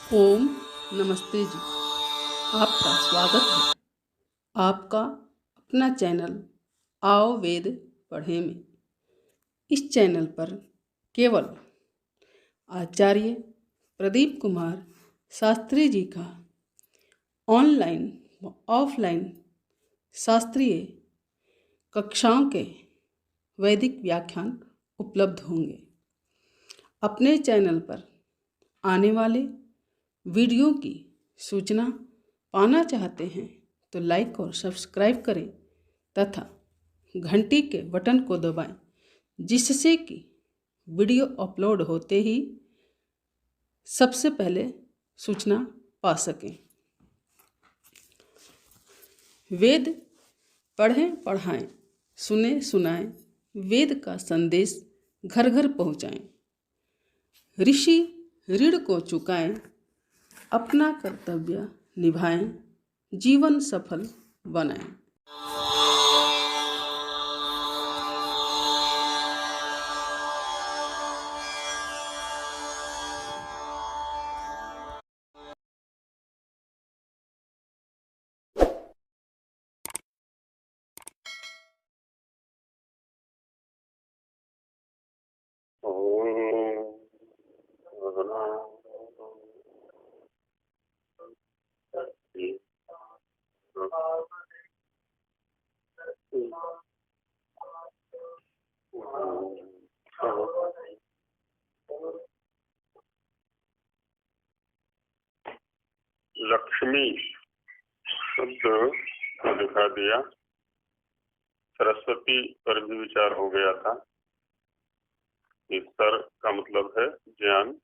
ओम नमस्ते जी। आपका स्वागत है आपका अपना चैनल आओ वेद पढ़े में। इस चैनल पर केवल आचार्य प्रदीप कुमार शास्त्री जी का ऑनलाइन व ऑफलाइन शास्त्रीय कक्षाओं के वैदिक व्याख्यान उपलब्ध होंगे। अपने चैनल पर आने वाले वीडियो की सूचना पाना चाहते हैं तो लाइक और सब्सक्राइब करें तथा घंटी के बटन को दबाएं, जिससे कि वीडियो अपलोड होते ही सबसे पहले सूचना पा सकें। वेद पढ़ें पढ़ाएं, सुने सुनाएं, वेद का संदेश घर घर पहुँचाएं। ऋषि ऋण को चुकाएं, अपना कर्तव्य निभाएं, जीवन सफल बनाएं। लक्ष्मी शब्द को दिखा दिया। सरस्वती पर भी विचार हो गया था। इस सर का मतलब है ज्ञान,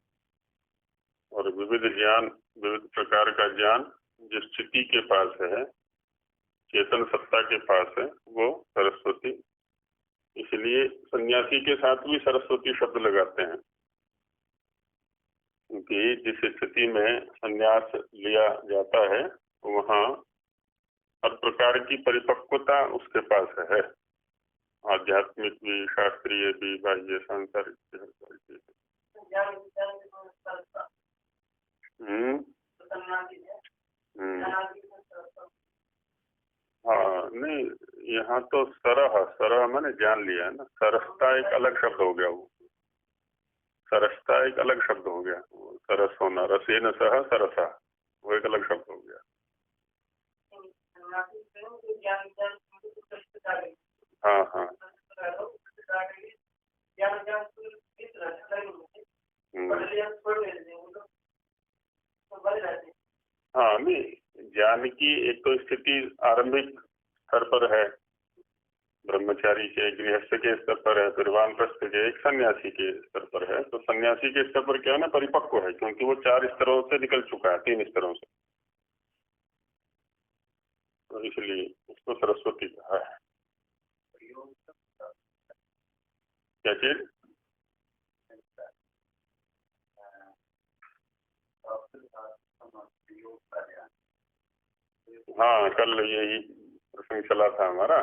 और विविध ज्ञान, विविध प्रकार का ज्ञान जिस स्थिति के पास है, चेतन सत्ता के पास है, वो सरस्वती। इसलिए सन्यासी के साथ भी सरस्वती शब्द लगाते हैं, क्योंकि जिस स्थिति में संन्यास लिया जाता है वहाँ हर प्रकार की परिपक्वता उसके पास है। आध्यात्मिक भी, शास्त्रीय भी, बाह्य सांसारिक भी। हाँ, नहीं, यहाँ तो सरह मैंने जान लिया है ना। सरसता एक अलग शब्द हो गया, वो सरसता एक अलग शब्द हो गया। सरस होना, रसेन सह सरसा, वो एक अलग शब्द हो गया। हाँ हाँ हाँ, नहीं, ज्ञान की एक तो स्थिति आरंभिक स्तर पर है, ब्रह्मचारी के, गृहस्थ के स्तर पर है, फिर वानप्रस्थ के, एक सन्यासी के स्तर पर है। तो सन्यासी के स्तर पर क्या है ना, परिपक्व है, क्योंकि वो 4 स्तरों से निकल चुका है, 3 स्तरों से। तो इसलिए उसको सरस्वती कहा है। क्या चीज? हाँ, कल यही प्रसंग चला था हमारा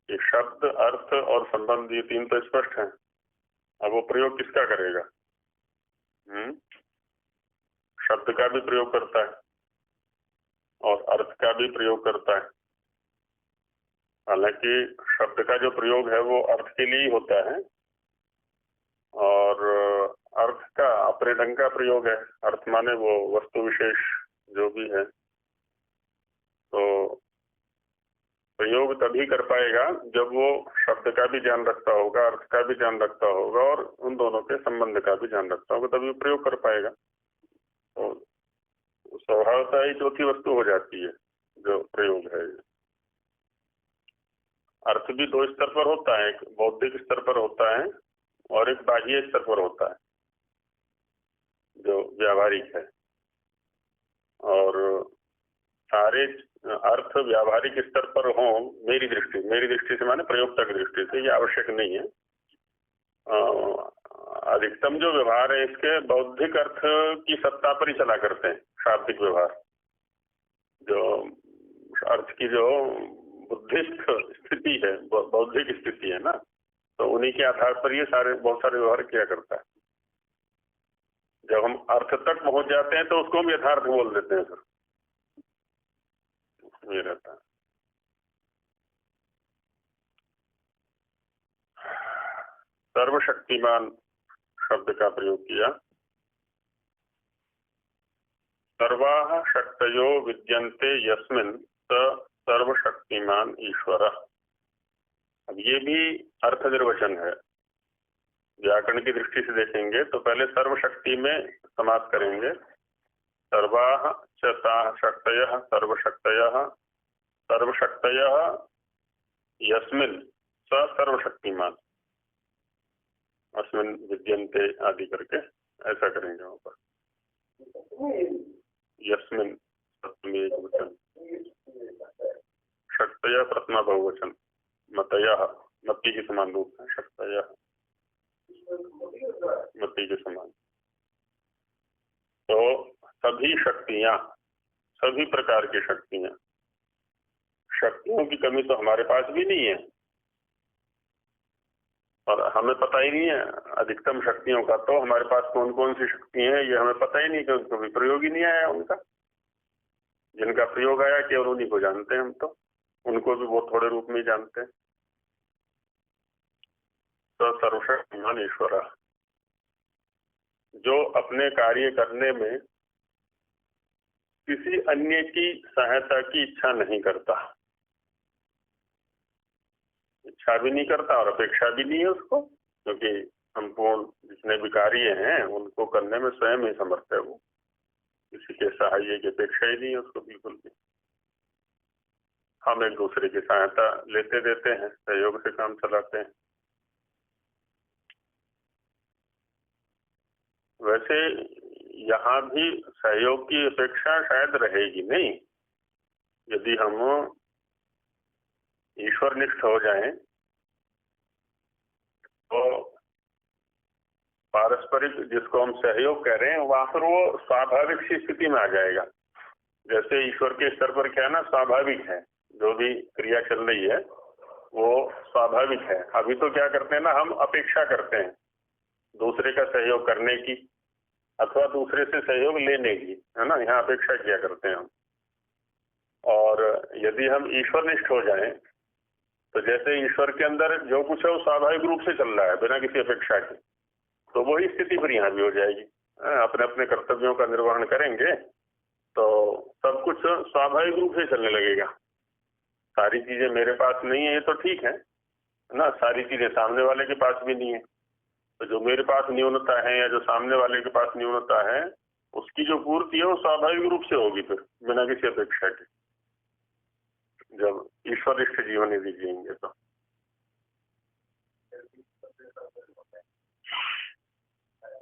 कि शब्द, अर्थ और संबंध, ये 3 तो स्पष्ट हैं। अब वो प्रयोग किसका करेगा? शब्द का भी प्रयोग करता है और अर्थ का भी प्रयोग करता है। हालांकि शब्द का जो प्रयोग है वो अर्थ के लिए ही होता है, और अर्थ का अपने ढंग का प्रयोग है। अर्थ माने वो वस्तु विशेष जो भी है। तो प्रयोग तभी कर पाएगा जब वो शब्द का भी ध्यान रखता होगा, अर्थ का भी ध्यान रखता होगा, और उन दोनों के संबंध का भी ध्यान रखता होगा, तभी प्रयोग कर पाएगा। तो स्वभावतः ही चौथी वस्तु हो जाती है जो प्रयोग है। अर्थ भी 2 स्तर पर होता है, एक बौद्धिक स्तर पर होता है और एक बाह्य स्तर पर होता है जो व्यावहारिक है। और सारे अर्थ व्यावहारिक स्तर पर हो, मेरी दृष्टि से माने प्रयोक्ता की दृष्टि से, ये आवश्यक नहीं है। अधिकतम जो व्यवहार है इसके बौद्धिक अर्थ की सत्ता पर ही चला करते हैं। शाब्दिक व्यवहार, जो अर्थ की जो बुद्धिस्थ स्थिति है, बौद्धिक स्थिति है ना, तो उन्हीं के आधार पर ये बहुत सारे व्यवहार किया करता है। जब हम अर्थ तक पहुंच जाते हैं तो उसको हम यथार्थ बोल देते हैं, फिर ये रहता है। सर्वशक्तिमान शब्द का प्रयोग किया। सर्वाः शक्तयो विद्यन्ते यस्मिन् स सर्वशक्तिमान ईश्वर। अब ये भी अर्थ निर्वचन है। व्याकरण की दृष्टि से देखेंगे तो पहले सर्वशक्ति में समास करेंगे। सर्वाः च ताः शक्तयः सर्वशक्तयः सर्वशक्तयः यस्मिन् स सर्वशक्तिमान, अस्मिन् विद्यन्ते आदि करके ऐसा करेंगे वहां पर। यस्मिन् सप्तमी एकवचन, शक्तयः प्रथमा बहुवचन, मतयः मति के समान रूप है, शक्तयः मति के समान। तो सभी शक्तियां, सभी प्रकार की शक्तियां, शक्तियों की कमी तो हमारे पास भी नहीं है और हमें पता ही नहीं है अधिकतम शक्तियों का। तो हमारे पास कौन कौन सी शक्ति है ये हमें पता ही नहीं, क्योंकि कभी प्रयोग ही नहीं आया उनका। जिनका प्रयोग आया केवल उन्हीं को जानते हैं हम, तो उनको भी वो थोड़े रूप में जानते हैं। तो सर्वशक्तिमान ईश्वर जो अपने कार्य करने में किसी अन्य की सहायता की इच्छा नहीं करता, इच्छा भी नहीं करता और अपेक्षा भी नहीं है उसको, क्योंकि संपूर्ण जितने भी कार्य हैं उनको करने में स्वयं ही समर्थ है वो। किसी के सहाय की अपेक्षा ही नहीं है उसको बिल्कुल भी। हम एक दूसरे की सहायता लेते देते हैं, सहयोग से काम चलाते हैं। वैसे यहाँ भी सहयोग की अपेक्षा शायद रहेगी नहीं, यदि हम ईश्वरनिष्ठ हो जाएं तो पारस्परिक जिसको हम सहयोग कह रहे हैं वहां पर वो स्वाभाविक सी स्थिति में आ जाएगा। जैसे ईश्वर के स्तर पर क्या है ना, स्वाभाविक है, जो भी क्रिया चल रही है वो स्वाभाविक है। अभी तो क्या करते हैं ना, हम अपेक्षा करते हैं दूसरे का सहयोग करने की अथवा दूसरे से सहयोग लेने की, है ना, यहाँ अपेक्षा किया करते हैं हम। और यदि हम ईश्वरनिष्ठ हो जाएं तो जैसे ईश्वर के अंदर जो कुछ है वो स्वाभाविक रूप से चल रहा है बिना किसी अपेक्षा के, तो वही स्थिति फिर यहाँ भी हो जाएगी। अपने अपने कर्तव्यों का निर्वहन करेंगे तो सब कुछ स्वाभाविक रूप से चलने लगेगा। सारी चीजें मेरे पास नहीं है ये तो ठीक है ना, सारी चीजें सामने वाले के पास भी नहीं है, तो जो मेरे पास न्यूनता है या जो सामने वाले के पास न्यूनता है उसकी जो पूर्ति है वो स्वाभाविक रूप से होगी फिर बिना किसी अपेक्षा के, जब ईश्वरनिष्ठ जीवन यदि जिएंगे तो।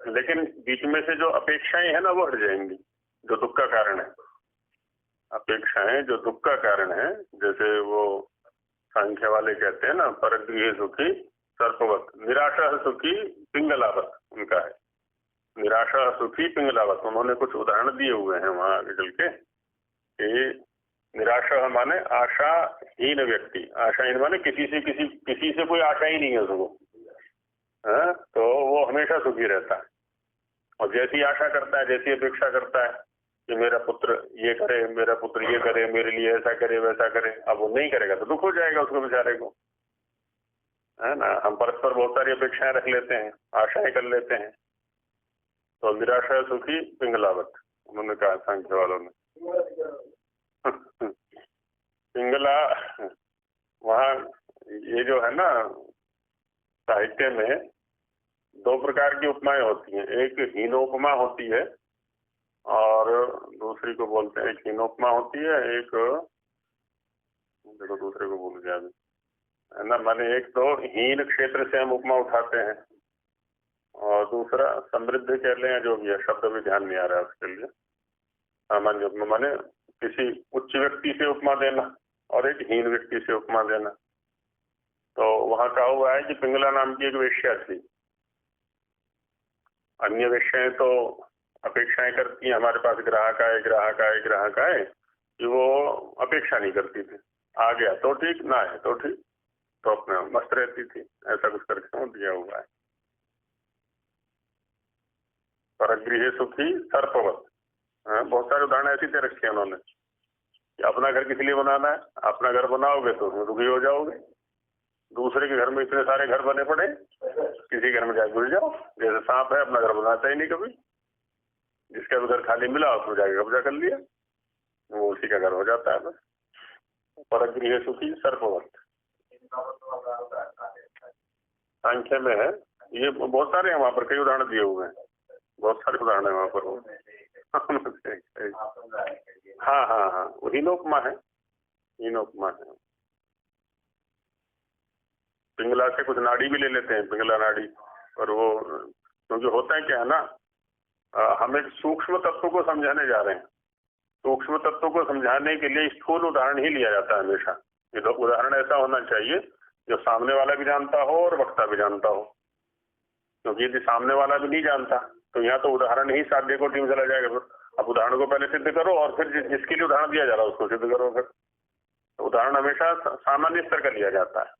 लेकिन बीच में से जो अपेक्षाएं है ना वो हट जाएंगी, जो दुख का कारण है। अपेक्षाएं जो दुख का कारण है, जैसे वो सांख्य वाले कहते हैं ना, परगृह सुखी सर्पवत, निराशा सुखी पिंगलावत उनका है। निराशा सुखी पिंगलावत, उन्होंने कुछ उदाहरण दिए हुए हैं वहां आगे चल के कि निराशा माने आशाहीन व्यक्ति, आशाहीन माने किसी से कोई आशा ही नहीं है उसको, तो वो हमेशा सुखी रहता है। और जैसी आशा करता है, जैसी अपेक्षा करता है कि मेरा पुत्र ये करे, मेरा पुत्र ये करे, मेरे लिए ऐसा करे वैसा करे, अब वो नहीं करेगा तो दुख हो जाएगा उसको बेचारे को, है ना। हम परस्पर बहुत सारी अपेक्षाएं रख लेते हैं, आशाएं कर लेते हैं, तो निराशा सुखी पिंगलावत उन्होंने कहा सांख्य वालों ने। पिंगला वहाँ ये जो है ना, साहित्य में दो प्रकार की उपमाएं होती हैं, एक हीनोपमा होती है और दूसरी को बोलते हैं, एक हीनोपमा होती है, एक देखो दूसरे को भूल गया अभी, है ना। माने एक तो हीन क्षेत्र से हम उपमा उठाते हैं और दूसरा समृद्ध कह लें या जो भी है, शब्द भी ध्यान नहीं आ रहा है उसके लिए। सामान्य उपमा माने किसी उच्च व्यक्ति से उपमा देना और एक हीन व्यक्ति से उपमा देना। तो वहां कहा हुआ है कि पिंगला नाम की एक वेश्या थी। अन्य वेश्याएं तो अपेक्षाएं करती हैं, हमारे पास ग्राहक आए ग्राहक आए ग्राहक आए, कि वो अपेक्षा नहीं करती थी, आ गया तो ठीक, ना आए तो ठीक, तो अपने मस्त रहती थी, ऐसा कुछ करके दिया हुआ है। परगृह सुखी सर्पवत। बहुत सारे उदाहरण ऐसे दे रखे हैं उन्होंने कि अपना घर किस लिए बनाना है, अपना घर बनाओगे तो उसमें दुखी हो जाओगे, दूसरे के घर में इतने सारे घर बने पड़े, किसी घर में जाके घुस जाओ। जैसे सांप है, अपना घर बनाता ही नहीं कभी, जिसका भी घर खाली मिला उसमें जाके कब्जा कर लिया, वो उसी का घर हो जाता है बस। परगृह सुखी सर्पवत संख्या में है, ये बहुत सारे हैं वहाँ पर, कई उदाहरण दिए हुए हैं, बहुत सारे उदाहरण है वहाँ पर। हाँ हाँ हाँ, वो हीनोपमा है, हीनोपमा है। पिंगला से कुछ नाड़ी भी ले लेते हैं, पिंगला नाड़ी, और वो क्योंकि होता है क्या है ना, हम एक सूक्ष्म तत्व को समझाने जा रहे हैं, सूक्ष्म तत्व को समझाने के लिए स्थूल उदाहरण ही लिया जाता है हमेशा। ये तो उदाहरण ऐसा होना चाहिए जो सामने वाला भी जानता हो और वक्ता भी जानता हो, क्योंकि यदि सामने वाला भी नहीं जानता तो यहाँ तो उदाहरण ही साध्य को टीम चला जाएगा। फिर अब उदाहरण को पहले सिद्ध करो और फिर जिसके लिए उदाहरण दिया जा रहा है उसको सिद्ध करो। फिर तो उदाहरण हमेशा सामान्य स्तर का लिया जाता है।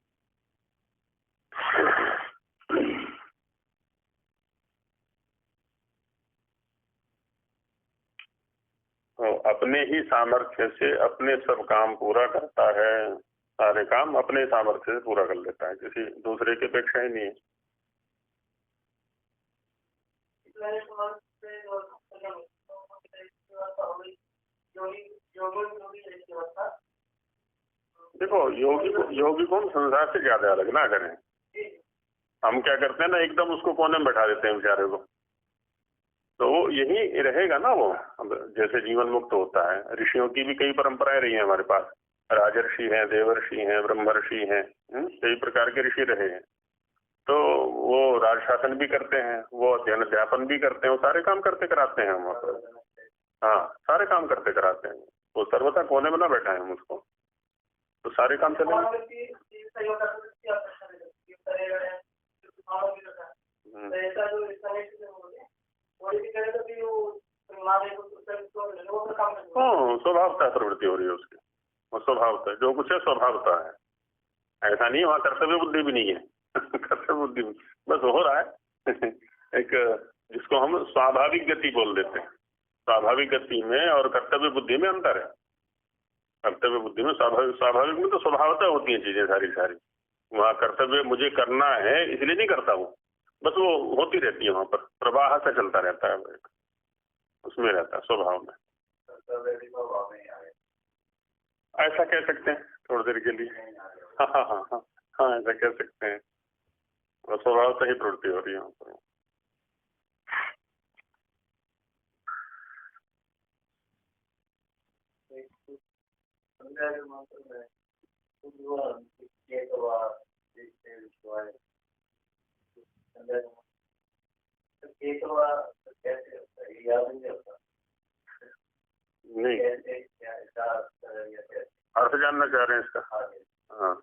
तो अपने ही सामर्थ्य से अपने सब काम पूरा करता है, सारे काम अपने सामर्थ्य से पूरा कर लेता है, किसी दूसरे की अपेक्षा ही नहीं है। देखो योगी को हम संसार से ज्यादा अलग ना करें। हम क्या करते हैं ना, एकदम उसको कोने में बैठा देते हैं बेचारे को, तो वो यही रहेगा ना। वो जैसे जीवन मुक्त होता है, ऋषियों की भी कई परंपराएं रही हैं हमारे पास, राजर्षि हैं, देवर्षि हैं, ब्रह्मर्षि हैं, कई प्रकार के ऋषि रहे हैं। तो वो राज शासन भी करते हैं, वो अध्ययन अध्यापन भी करते हैं, वो सारे काम करते कराते हैं हम। हाँ, सारे काम करते कराते हैं, वो सर्वथा कोने में ना बैठा है हम उसको, तो सारे काम चलेंगे। हाँ, स्वभावता प्रवृत्ति हो रही है उसकी, वो स्वभावता, जो कुछ है स्वभावता है, ऐसा नहीं वहाँ कर्तव्य बुद्धि भी नहीं है। कर्तव्य बुद्धि बस हो रहा है। एक जिसको हम स्वाभाविक गति बोल देते हैं, स्वाभाविक गति में और कर्तव्य बुद्धि में अंतर है। कर्तव्य बुद्धि में स्वाभाविक में तो स्वभावता होती है चीजें सारी, वहाँ कर्तव्य मुझे करना है इसलिए नहीं करता हूँ, बस वो होती रहती है, वहाँ पर प्रवाह से चलता रहता है, उसमें रहता है स्वभाव में। ऐसा कह सकते हैं थोड़ी देर के लिए। हाँ हाँ हाँ हाँ हाँ, ऐसा कह सकते हैं, और स्वभाव से ही प्रवृत्ति हो रही है वहाँ पर। नहीं, अर्थ जानना चाह रहे हैं इसका। हाँ,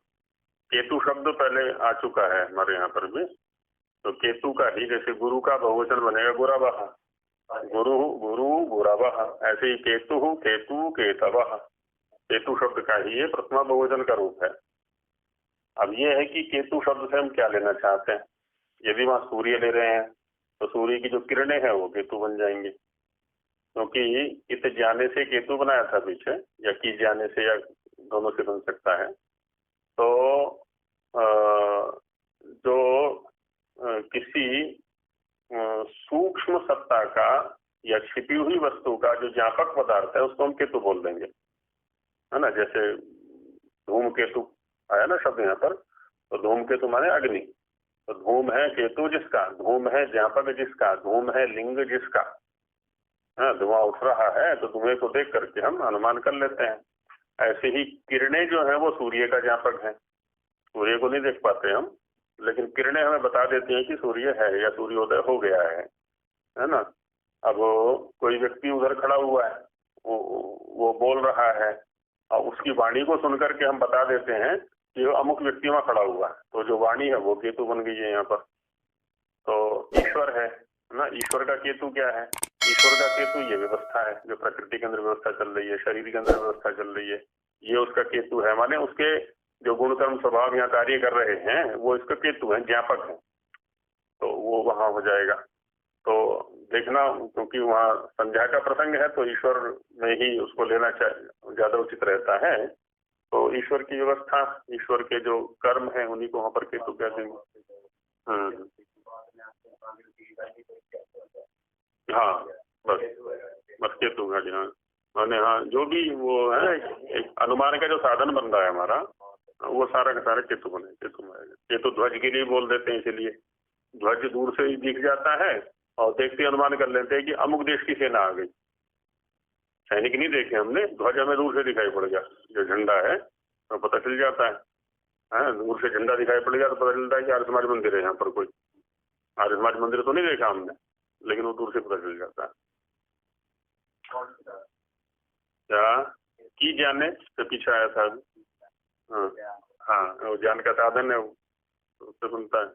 केतु शब्द पहले आ चुका है हमारे यहाँ पर भी, तो केतु का ही, जैसे गुरु का बहुवचन बनेगा गुरावह, गुरु गुरु गुरावह, ऐसे ही केतु केतु केतवः, केतु शब्द का ही ये प्रथमा बहुवचन का रूप है। अब ये है कि केतु शब्द से हम क्या लेना चाहते हैं। यदि वहां सूर्य ले रहे हैं तो सूर्य की जो किरणें हैं वो केतु बन जाएंगी, क्योंकि इत जाने से केतु बनाया था पीछे, या की जाने से, या दोनों से बन सकता है। तो जो किसी सूक्ष्म सत्ता का या छिपी हुई वस्तु का जो ज्ञापक पदार्थ है उसको हम केतु बोल देंगे, है ना। जैसे धूमकेतु आया ना शब्द यहाँ पर, तो धूमकेतु माने अग्नि, तो धूम है केतु जिसका, धूम है ज्ञापक जिसका, धूम है लिंग जिसका। धुआं उठ रहा है तो धुएं को देख करके हम अनुमान कर लेते हैं। ऐसे ही किरणें जो है वो सूर्य का ज्ञापक है, सूर्य को नहीं देख पाते हम, लेकिन किरणें हमें बता देती हैं कि सूर्य है या सूर्योदय हो गया है ना। अब कोई व्यक्ति उधर खड़ा हुआ है, वो बोल रहा है, और उसकी वाणी को सुनकर के हम बता देते हैं कि वो अमुक व्यक्ति वहां खड़ा हुआ है, तो जो वाणी है वो केतु बन गई है यहाँ पर। तो ईश्वर है ना, ईश्वर का केतु क्या है, ईश्वर का केतु ये व्यवस्था है, जो प्रकृति के अंदर व्यवस्था चल रही है, शरीर के अंदर व्यवस्था चल रही है, ये उसका केतु है। माने उसके जो गुण कर्म स्वभाव यहाँ कार्य कर रहे हैं वो इसका केतु है, ज्ञापक है, तो वो वहां हो जाएगा। तो देखना, क्योंकि वहाँ संध्या का प्रसंग है तो ईश्वर में ही उसको लेना ज्यादा उचित रहता है। तो ईश्वर की व्यवस्था, ईश्वर के जो कर्म है उन्हीं को वहाँ पर केतु कहते हैं। हाँ बस बस केतु का जी। हाँ मैंने, हाँ जो भी वो है एक अनुमान का जो साधन बन रहा है हमारा, वो सारा का सारा केतु बने, केतु में आएगा। केतु ध्वज के लिए बोल देते हैं, इसलिए ध्वज दूर से ही दिख जाता है और देखते अनुमान कर लेते हैं कि अमुक देश की सेना आ गई। सैनिक नहीं देखे हमने, ध्वज हमें दूर से दिखाई पड़ गया, जो झंडा है तो पता चल जाता है। हाँ दूर से झंडा दिखाई पड़ गया तो पता चलता है कि आर्य समाज मंदिर है यहाँ पर कोई। आर्य समाज मंदिर तो नहीं देखा हमने, लेकिन वो दूर से पता चल जाता है। क्या की जाने से पीछे आया था अभी। हाँ हाँ वो ज्ञान का साधन है, वो उससे सुनता है।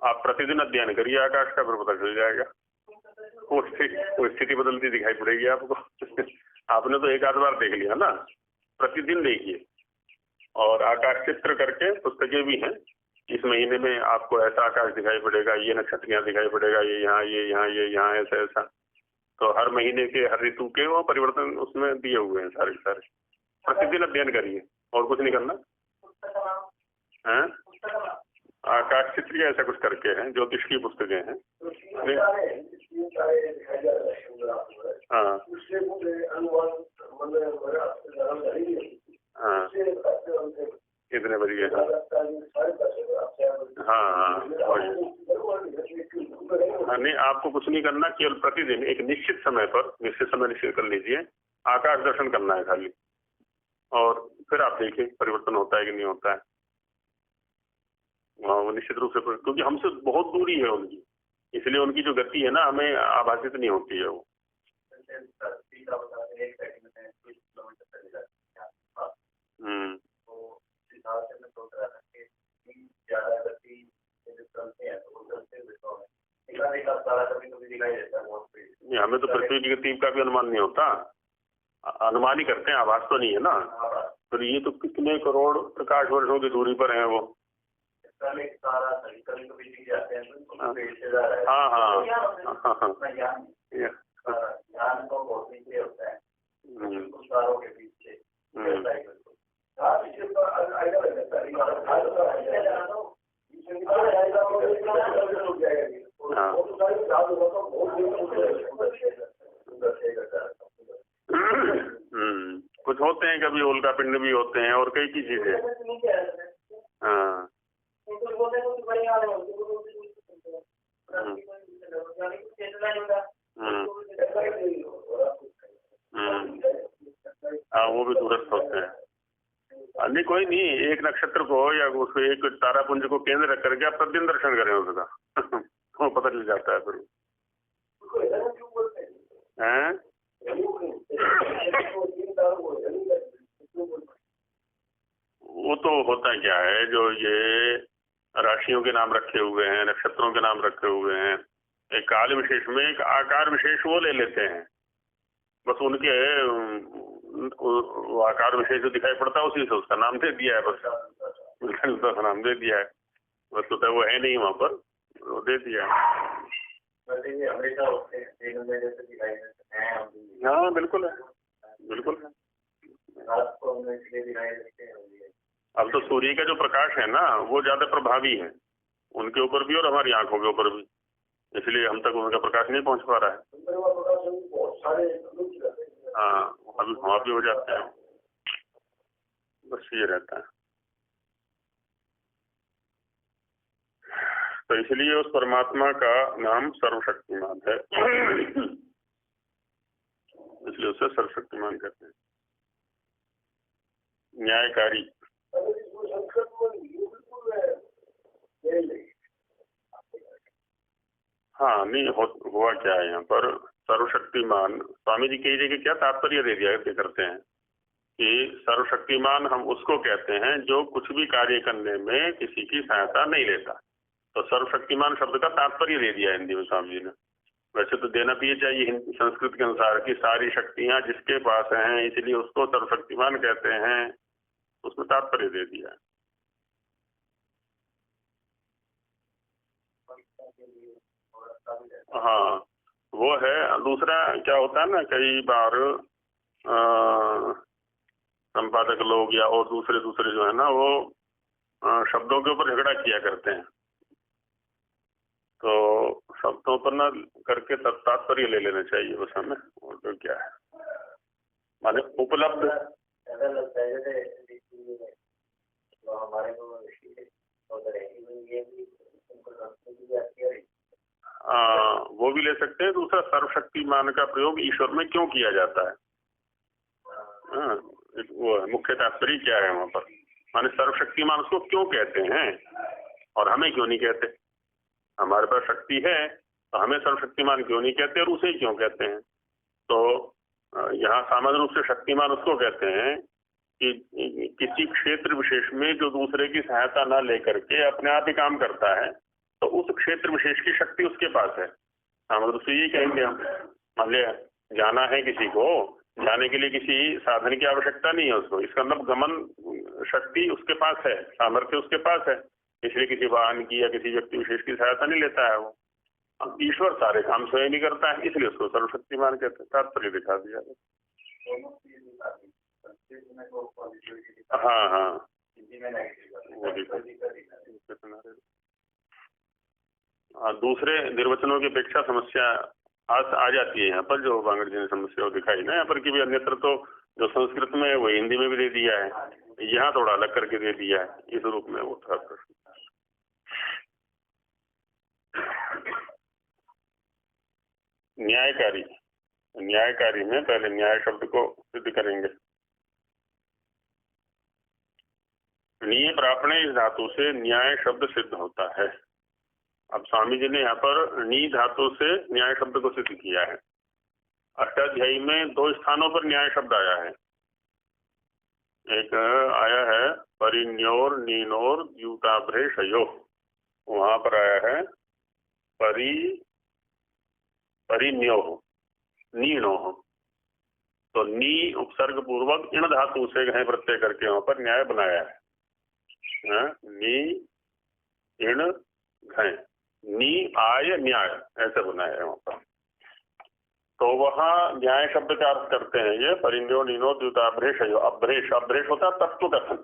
आप प्रतिदिन अध्ययन करिए आकाश का, फिर पता चल जाएगा। वो स्थिति बदलती दिखाई पड़ेगी आपको। आपने तो एक आध बार देख लिया ना, प्रतिदिन देखिए। और आकाश चित्र करके पुस्तकें भी हैं। इस महीने में आपको ऐसा आकाश दिखाई पड़ेगा, ये नक्षत्रियां दिखाई पड़ेगा, ये यहाँ, ये यहाँ, ये यहाँ, ऐसा ऐसा। तो हर महीने के, हर ऋतु के वो परिवर्तन उसमें दिए हुए हैं सारे सारे। प्रतिदिन अध्ययन करिए, और कुछ नहीं करना है। आकाश चित्र ऐसा कुछ करके हैं, ज्योतिष की पुस्तकें हैं। हाँ हाँ कितने बजे? हाँ हाँ नहीं, आपको कुछ नहीं करना, केवल प्रतिदिन एक निश्चित समय पर, निश्चित समय निश्चित कर लीजिए, आकाश दर्शन करना है खाली। और फिर आप देखिए परिवर्तन होता है कि नहीं होता है। वो निश्चित रूप से, क्योंकि हमसे बहुत दूरी है उनकी, इसलिए उनकी जो गति है ना हमें आभासित नहीं होती है वो। हमें तो पृथ्वी की गति का भी अनुमान नहीं होता, अनुमान ही करते हैं, आभास तो नहीं है ना। फिर ये तो कितने करोड़ प्रकाश वर्षों की दूरी पर है वो। हाँ हाँ कुछ होते हैं, कभी उल्का पिंड भी होते हैं और कई की चीजें। हाँ हाँ वो भी दूरस्थ होते हैं। नहीं कोई नहीं, एक नक्षत्र को या उसको एक तारापुंज को केंद्र रख करके आप प्रतिदिन दर्शन करें उसका। वो पता चल जाता है फिर। हैं वो तो होता क्या है, जो ये राशियों के नाम रखे हुए हैं, नक्षत्रों के नाम रखे हुए हैं, एक काल विशेष में एक आकार विशेष वो ले लेते हैं, बस उनके आकार विशेष जो दिखाई पड़ता है उसी से उसका नाम दे दिया है, बस उसका नाम दे दिया है। बस तो वो है नहीं वहाँ पर, वो दे दिया है। हाँ बिल्कुल है, बिल्कुल है। अब तो सूर्य का जो प्रकाश है ना वो ज्यादा प्रभावी है उनके ऊपर भी और हमारी आंखों के ऊपर भी, इसलिए हम तक उनका प्रकाश नहीं पहुंच पा रहा है। हाँ अभी वहाँ भी हो जाते हैं, बस ये रहता है। तो इसलिए उस परमात्मा का नाम सर्वशक्तिमान है, इसलिए उसे सर्वशक्तिमान कहते हैं। न्यायकारी, हाँ नहीं हुआ क्या है यहाँ पर सर्वशक्तिमान, स्वामी जी कही जगह क्या तात्पर्य दे दिया करते हैं कि सर्वशक्तिमान हम उसको कहते हैं जो कुछ भी कार्य करने में किसी की सहायता नहीं लेता। तो सर्वशक्तिमान शब्द का तात्पर्य दे दिया हिंदी में स्वामी जी ने। वैसे तो देना भी चाहिए संस्कृत के अनुसार कि सारी शक्तियां जिसके पास हैं इसलिए उसको सर्वशक्तिमान कहते हैं, उसमें तात्पर्य दे दिया। हाँ वो है। दूसरा क्या होता है ना, कई बार संपादक लोग या और दूसरे जो है ना वो शब्दों के ऊपर झगड़ा किया करते हैं। तो शब्दों पर ना करके तात्पर्य ले लेना चाहिए बस हमें, और तो क्या है माने उपलब्ध। वो भी ले सकते हैं। दूसरा सर्वशक्तिमान का प्रयोग ईश्वर में क्यों किया जाता है, वो है मुख्य तात्पर्य क्या है वहां पर, माने सर्वशक्तिमान उसको क्यों कहते हैं और हमें क्यों नहीं कहते। हमारे पास शक्ति है तो हमें सर्वशक्तिमान क्यों नहीं कहते और उसे क्यों कहते हैं। तो यहाँ सामान्य रूप से शक्तिमान उसको कहते हैं कि किसी क्षेत्र विशेष में जो दूसरे की सहायता न लेकर के अपने आप ही काम करता है, तो उस क्षेत्र विशेष की शक्ति उसके पास है। सामान्य रूप से यही कहेंगे हम। मान लिया जाना है किसी को, जाने के लिए किसी साधन की आवश्यकता नहीं है उसको, इसका मतलब गमन शक्ति उसके पास है, सामर्थ्य उसके पास है, इसलिए किसी वाहन की या किसी व्यक्ति विशेष की सहायता नहीं लेता है वो। अब ईश्वर सारे काम स्वयं ही करता है, इसलिए उसको सर्वशक्तिमान कहते हैं। तात्पर्य दिखा दिया। हाँ हाँ वो दिखा। दूसरे निर्वचनों की अपेक्षा समस्या आ जाती है यहाँ पर, जो बांगड़ जी ने समस्या दिखाई ना यहाँ पर कि भी अन्यत्र तो जो संस्कृत में है वो हिंदी में भी दे दिया है, यहाँ थोड़ा अलग करके दे दिया है, इस रूप में वो था प्रश्न। न्यायकारी, न्यायकारी में पहले न्याय शब्द को सिद्ध करेंगे। नीय प्रापणे इस धातु से न्याय शब्द सिद्ध होता है। अब स्वामी जी ने यहाँ पर नी धातु से न्याय शब्द को सिद्ध किया है। अष्टाध्यायी में 2 स्थानों पर न्याय शब्द आया है। एक आया है परिन्योर नीनोर द्यूताभ्रेषयो, वहां पर आया है परिन्यो नीनो। तो नी उपसर्ग पूर्वक इन धातु से घय प्रत्यय करके वहां पर न्याय बनाया है। नी इन घय, नी आय न्याय ऐसे बनाया है वहां पर। तो वहां न्याय शब्द का अर्थ करते हैं ये परिन्यो नीनो द्यूताभ्रेषयो। अभ्रेष, अभ्रेष होता है तत्व कथन,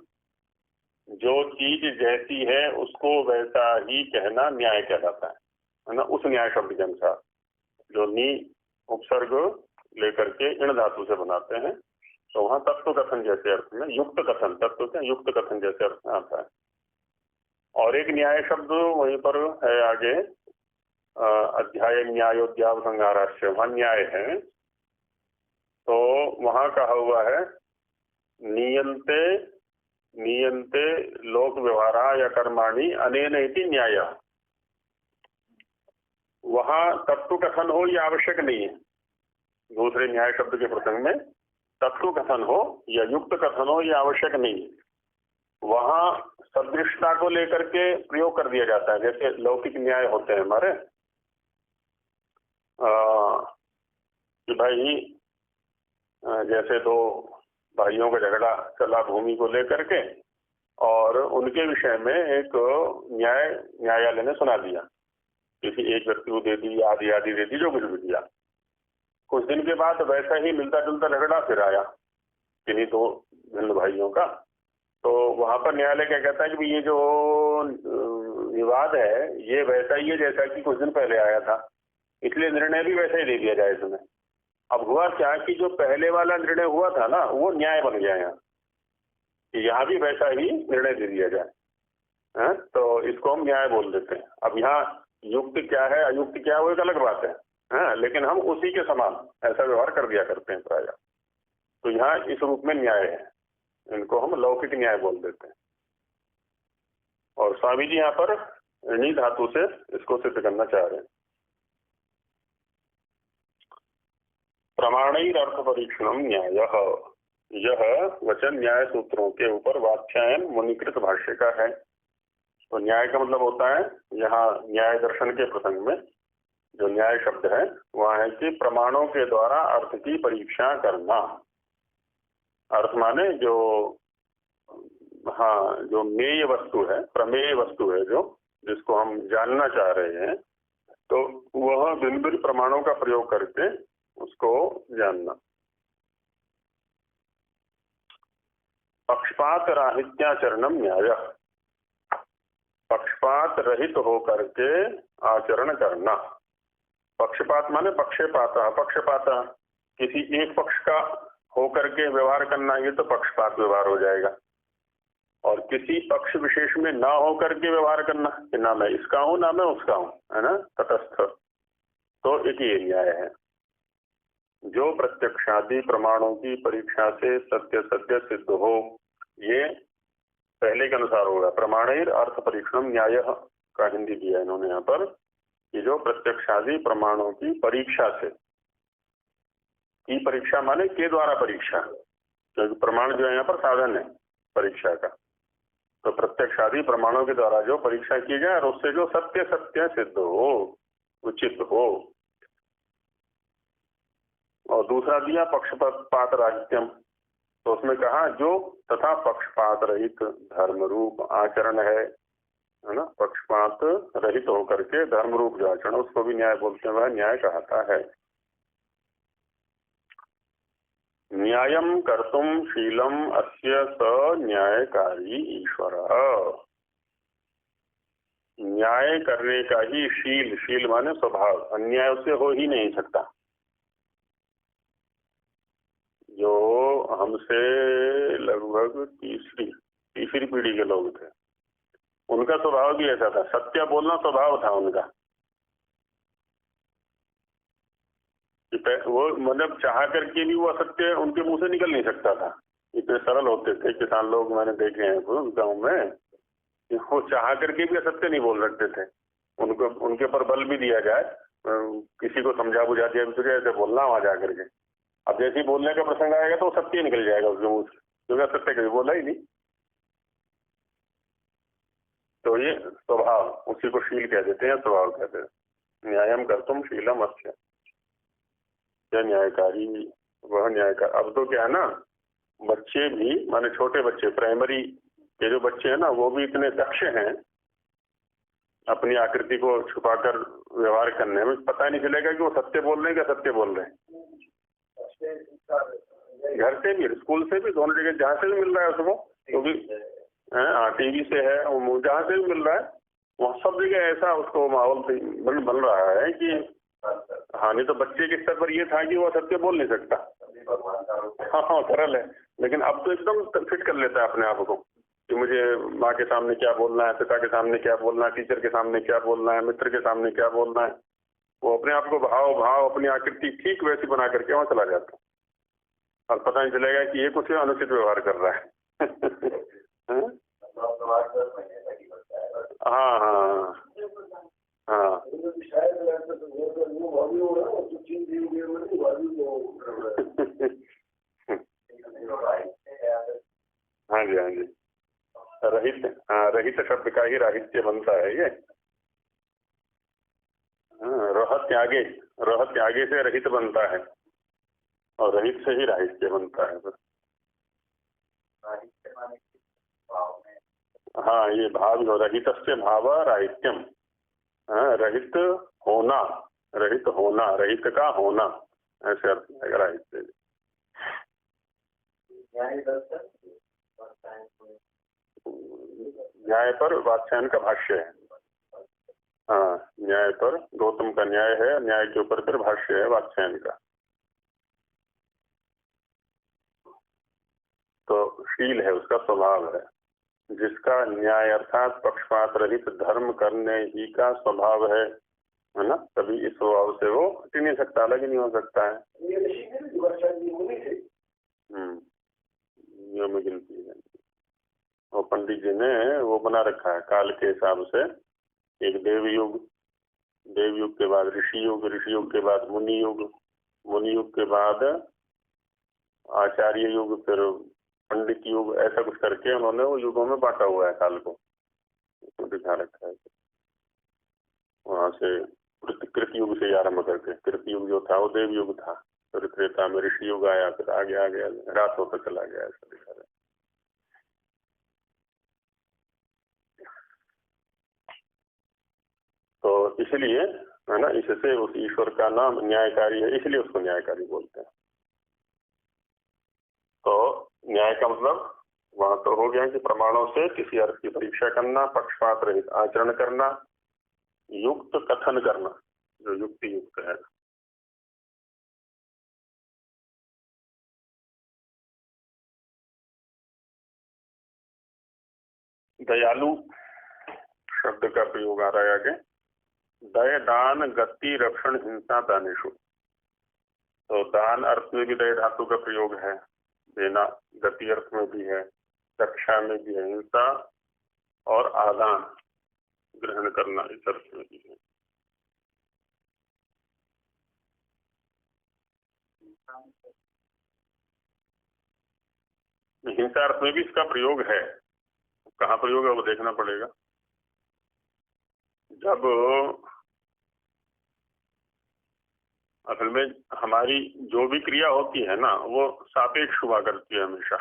जो चीज जैसी है उसको वैसा ही कहना न्याय कहलाता है ना। उस न्याय शब्द के अनुसार जो नी उपसर्ग लेकर के इन धातु से बनाते हैं, तो वहां तत्व कथन जैसे अर्थ में युक्त कथन, तत्व क्या युक्त कथन जैसे अर्थ में आता है। और एक न्याय शब्द वहीं पर है आगे, अध्याय न्यायोद्यावसंहाराश्य, वहां न्याय है। तो वहां कहा हुआ है नियंते नियंते लोक व्यवहारा या कर्माणि अनेन इति न्याय। वहां तत्व कथन हो यह आवश्यक नहीं है। दूसरे न्याय शब्द के प्रसंग में तत्व कथन हो या युक्त कथन हो यह आवश्यक नहीं है। वहां सदृशता को लेकर के प्रयोग कर दिया जाता है। जैसे लौकिक न्याय होते हैं हमारे, कि भाई जैसे 2 भाइयों का झगड़ा चला भूमि को लेकर के, और उनके विषय में एक न्यायालय ने सुना दिया, किसी एक व्यक्ति को दे दी, आधी आधी दे दी, जो कुछ भी दिया। कुछ दिन के बाद वैसा ही मिलता जुलता झगड़ा फिर आया किन्हीं 2 भिन्न भाइयों का। तो वहां पर न्यायालय क्या कहता है कि ये जो विवाद है ये वैसा ही है जैसा कि कुछ दिन पहले आया था, इसलिए निर्णय भी वैसा ही दे दिया जाए इसमें। अब हुआ क्या कि जो पहले वाला निर्णय हुआ था ना वो न्याय बन गया यहाँ भी वैसा ही निर्णय दे दिया जाए। तो इसको हम न्याय बोल देते हैं। अब यहाँ युक्त क्या है अयुक्त क्या है वो एक अलग बात है, लेकिन हम उसी के समान ऐसा व्यवहार कर दिया करते हैं प्रायः। तो यहाँ इस रूप में न्याय है, इनको हम लौकिक न्याय बोल देते हैं। और स्वामी जी यहाँ पर नी धातु से इसको सिद्ध करना चाह रहे हैं। प्रमाणैर अर्थ परीक्षणम न्याय, यह वचन न्याय सूत्रों के ऊपर वात्स्यायन मुनिकृत भाष्य का है। तो न्याय का मतलब होता है, यहाँ न्याय दर्शन के प्रसंग में जो न्याय शब्द है वह है कि प्रमाणों के द्वारा अर्थ की परीक्षा करना। अर्थ माने जो, हाँ, जो मेय वस्तु है, प्रमेय वस्तु है, जो जिसको हम जानना चाह रहे हैं, तो वह भिन्न भिन्न प्रमाणों का प्रयोग करके उसको जानना। पक्षपात राहित्याचरणम न्याय, पक्षपात रहित होकर के आचरण करना। पक्षपात माने पक्षपात, पक्षपात किसी एक पक्ष का होकर के व्यवहार करना, ये तो पक्षपात व्यवहार हो जाएगा। और किसी पक्ष विशेष में ना होकर के व्यवहार करना कि ना मैं इसका हूं ना मैं उसका हूं, है ना, तटस्थ, तो एक ये न्याय है। जो प्रत्यक्षादि प्रमाणों की परीक्षा से सत्य सत्य सिद्ध हो, ये पहले के अनुसार होगा। प्रमाणैर अर्थ परीक्षणम न्याय का हिंदी दिया इन्होंने यहाँ पर, कि जो प्रत्यक्षादि प्रमाणों की परीक्षा से, की परीक्षा माने के द्वारा परीक्षा, क्योंकि प्रमाण जो है यहाँ पर साधन है परीक्षा का, तो प्रत्यक्षादि प्रमाणों के द्वारा जो परीक्षा की जाए और उससे जो सत्य सत्य सिद्ध हो, उचित हो। और दूसरा दिया पक्षपात राहित्यम, तो उसमें कहा जो तथा पक्षपात रहित धर्म रूप आचरण है ना, पक्षपात रहित होकर के धर्म रूप जो आचरण, उसको भी न्याय बोलते हैं, वह न्याय कहता है। न्यायम कर्तुम शीलम अस्य स न्यायकारी ईश्वर, न्याय करने का ही शील, शील माने स्वभाव, अन्याय उससे हो ही नहीं सकता। जो हमसे लगभग तीसरी पीढ़ी के लोग थे, उनका स्वभाव भी ऐसा था, सत्य बोलना स्वभाव था उनका। वो मतलब चाह करके भी वो असत्य उनके मुंह से निकल नहीं सकता था, इतने सरल होते थे किसान लोग, मैंने देखे हैं गाँव में, वो चाह करके भी असत्य नहीं बोल सकते थे। उनको उनके पर बल भी दिया जाए, किसी को समझा बुझा दिया भी तुझे ऐसे बोलना वहां जा करके, अब जैसे ही बोलने का प्रसंग आएगा तो सत्य निकल जाएगा उसके मुंह से, क्योंकि असत्य कभी बोला ही नहीं। तो ये स्वभाव, उसी को शील कह देते हैं, स्वभाव कहते हैं। न्यायम कर्तुम शीलम अस्य, क्या न्यायकारी, वह न्यायकार। अब तो क्या है ना, बच्चे भी माने छोटे बच्चे, प्राइमरी के जो बच्चे हैं ना, वो भी इतने दक्ष हैं अपनी आकृति को छुपाकर व्यवहार करने में, पता नहीं चलेगा कि वो सत्य बोल रहे हैं क्या सत्य बोल रहे हैं। घर से भी, स्कूल से भी, दोनों जगह जहाँ से भी मिल रहा है उसको, तो भी टीवी से है, जहाँ से भी मिल रहा है, वहाँ सब जगह ऐसा उसको माहौल बन रहा है कि हाँ, नहीं तो बच्चे के स्तर पर ये था कि वो सत्य बोल नहीं सकता। हाँ, सरल है, लेकिन अब तो एकदम फिट कर लेता है अपने आप को कि मुझे माँ के सामने क्या बोलना है, पिता के सामने क्या बोलना है, टीचर के सामने क्या बोलना है, मित्र के सामने क्या बोलना है। वो अपने आप को भाव अपनी आकृति ठीक वैसी बना करके वहाँ चला जाता है, और पता नहीं चलेगा कि ये कुछ अनुचित व्यवहार कर रहा है। हाँ हाँ हाँ हाँ जी, हाँ जी, रहित, हाँ, रहित शब्द का ही राहित्य बनता है ये। रह त्यागे से रहित बनता है, और रहित से ही राहित्य बनता है बस। हाँ, ये भाव जो रहितस्य भाव राहित्यम, रहित होना, रहित होना, रहित का होना, ऐसे अर्थ है राहित्य। न्याय पर वात्स्यायन का भाष्य है। हाँ, न्याय पर गौतम का न्याय है, न्याय के ऊपर फिर भाष्य है वात्स्यायन का। तो शील है, उसका स्वभाव है, जिसका न्याय अर्थात पक्षपात रहित धर्म करने ही का स्वभाव है ना, कभी इस स्वभाव से वो हट नहीं सकता, अलग ही नहीं हो सकता है। में गिनती है, और पंडित जी ने वो बना रखा है काल के हिसाब से, एक देव युग के बाद ऋषि युग के बाद मुनि युग के बाद आचार्य युग, फिर पंडित युग, ऐसा कुछ करके उन्होंने वो युगों में बांटा हुआ है काल को, उसमें दिखा रखा है। वहां से कृत युग से आरंभ करके, कृत युग जो था वो देव युग था, फिर त्रेता में ऋषि युग आया, फिर आगे आगे रात होता चला गया, ऐसा दिखा रहा है। तो इसलिए है ना, इससे उस ईश्वर का नाम न्यायकारी है, इसलिए उसको न्यायकारी बोलते हैं। तो न्याय का मतलब वहां तो हो गया कि प्रमाणों से किसी अर्थ की परीक्षा करना, पक्षपात रहित आचरण करना, युक्त कथन करना, जो युक्ति युक्त है। दयालु शब्द का प्रयोग आ रहा है आगे, दय दान गति रक्षण हिंसा दानेशु। तो दान अर्थ में भी दय धातु का प्रयोग है, देना गति अर्थ में भी है, रक्षा में भी है, हिंसा और आदान ग्रहण करना इस अर्थ में भी है। हिंसा अर्थ में भी इसका प्रयोग है, कहाँ प्रयोग है वो देखना पड़ेगा। जब असल में हमारी जो भी क्रिया होती है ना, वो सापेक्ष हुआ करती है हमेशा।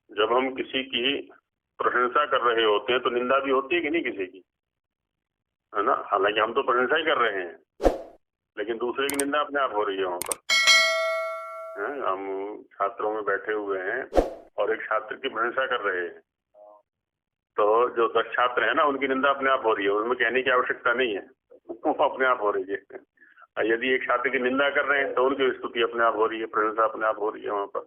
जब हम किसी की प्रशंसा कर रहे होते हैं तो निंदा भी होती है कि नहीं किसी की, है ना। हालांकि हम तो प्रशंसा ही कर रहे हैं, लेकिन दूसरे की निंदा अपने आप हो रही है वहां पर। हम छात्रों में बैठे हुए हैं और एक छात्र की प्रशंसा कर रहे हैं, तो जो 10 छात्र हैं ना, उनकी निंदा अपने आप हो रही है, उनमें कहने की आवश्यकता नहीं है, वो अपने आप हो रही है। यदि एक छात्र की निंदा कर रहे हैं तो उनकी स्तुति अपने आप हो रही है, प्रशंसा अपने आप हो रही है वहां पर।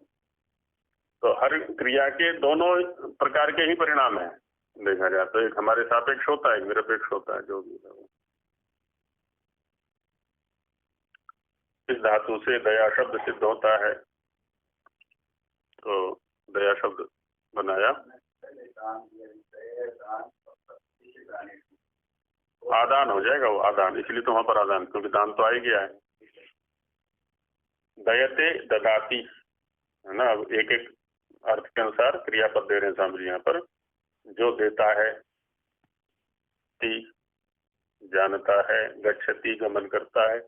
तो हर क्रिया के दोनों प्रकार के ही परिणाम है देखा जाए तो, एक हमारे सापेक्ष होता है, एक निरपेक्ष होता है, जो भी है। इस धातु से दया शब्द सिद्ध होता है, तो दया शब्द बनाया। आदान हो जाएगा वो, आदान, इसलिए तो वहां पर आदान, क्योंकि दान तो आ ही गया है। दयते ददाती, है ना। अब एक एक अर्थ के अनुसार क्रियापद दे रहे हैं स्वामी जी यहाँ पर। जो देता है, ती जानता है, गच्छति गमन करता है,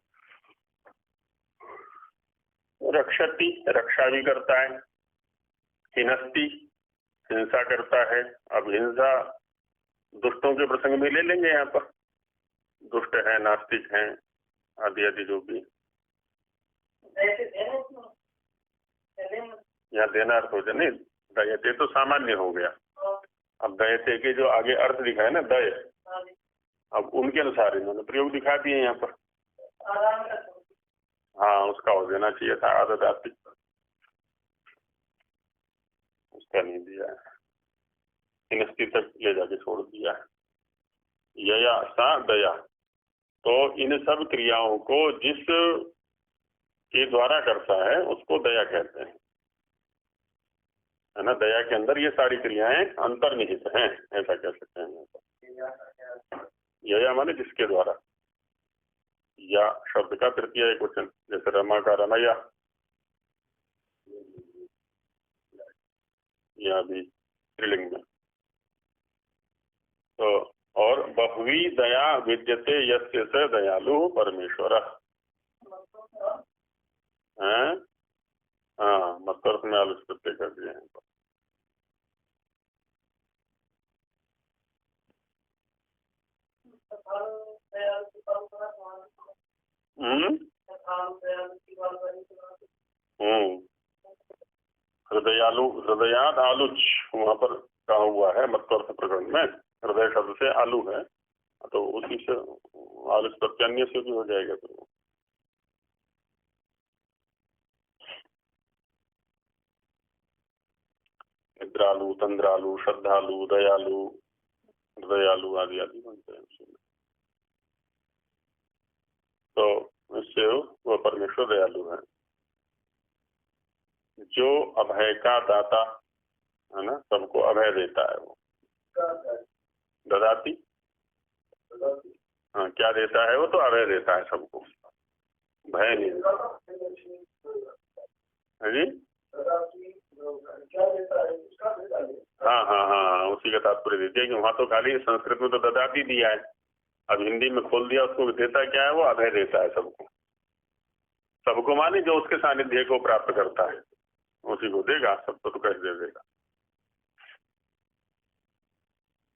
रक्षति रक्षा भी करता है, हिनस्ति हिंसा करता है। अब हिंसा दुष्टों के प्रसंग में ले लेंगे यहाँ पर, दुष्ट है, नास्तिक हैं, आदि आदि जो भी। यहाँ देना अर्थ हो जाए, नहीं दयते तो सामान्य हो गया। अब दयते के जो आगे अर्थ दिखा है ना, दय, अब उनके अनुसार इन्होंने प्रयोग दिखा दिए यहाँ पर। हाँ, उसका हो देना चाहिए था आददाती, उसका नहीं दिया है, हिनस्ति तक ले जाके छोड़ दिया है। यया सा दया, तो इन सब क्रियाओं को जिस के द्वारा करता है उसको दया कहते हैं, है ना। दया के अंदर ये सारी क्रियाएं अंतर्निहित हैं, ऐसा कह सकते हैं। यया माने जिसके द्वारा, या शब्द का तृतीय एक वचन, जैसे रमा का रमया, या भी स्त्रीलिंग में। तो और बहुवी दया विद्यते यस्य स दयालु परमेश्वर, है। हाँ, मतलब में आलूष प्रत्यय कर दिए हैं। हृदयालु, हृदयाद आलुच वहां पर कहा हुआ है मत्वर्थ प्रकरण में, हृदय शब्द से आलू है, तो उसी से आलुच प्रत्यन्य से भी हो जाएगा फिर वो। निद्रालु, तंद्रालु, श्रद्धालु, दयालु, हृदयालु आदि आदि बनते हैं उसी में। तो इससे वह परमेश्वर दयालु है, जो अभय का दाता, है ना, सबको अभय देता है वो। ददाती, हाँ, क्या देता है वो, तो अभय देता है सबको, भय नहीं देता। है जी। हाँ हाँ हाँ, उसी का तात्पर्य देते हैं कि वहाँ तो खाली संस्कृत में तो ददाती दिया है, अब हिंदी में खोल दिया, उसको देता क्या है, वो अभय देता है सबको। सबको माने जो उसके सानिध्य को प्राप्त करता है उसी को देगा, सबको तो कैसे दे देगा।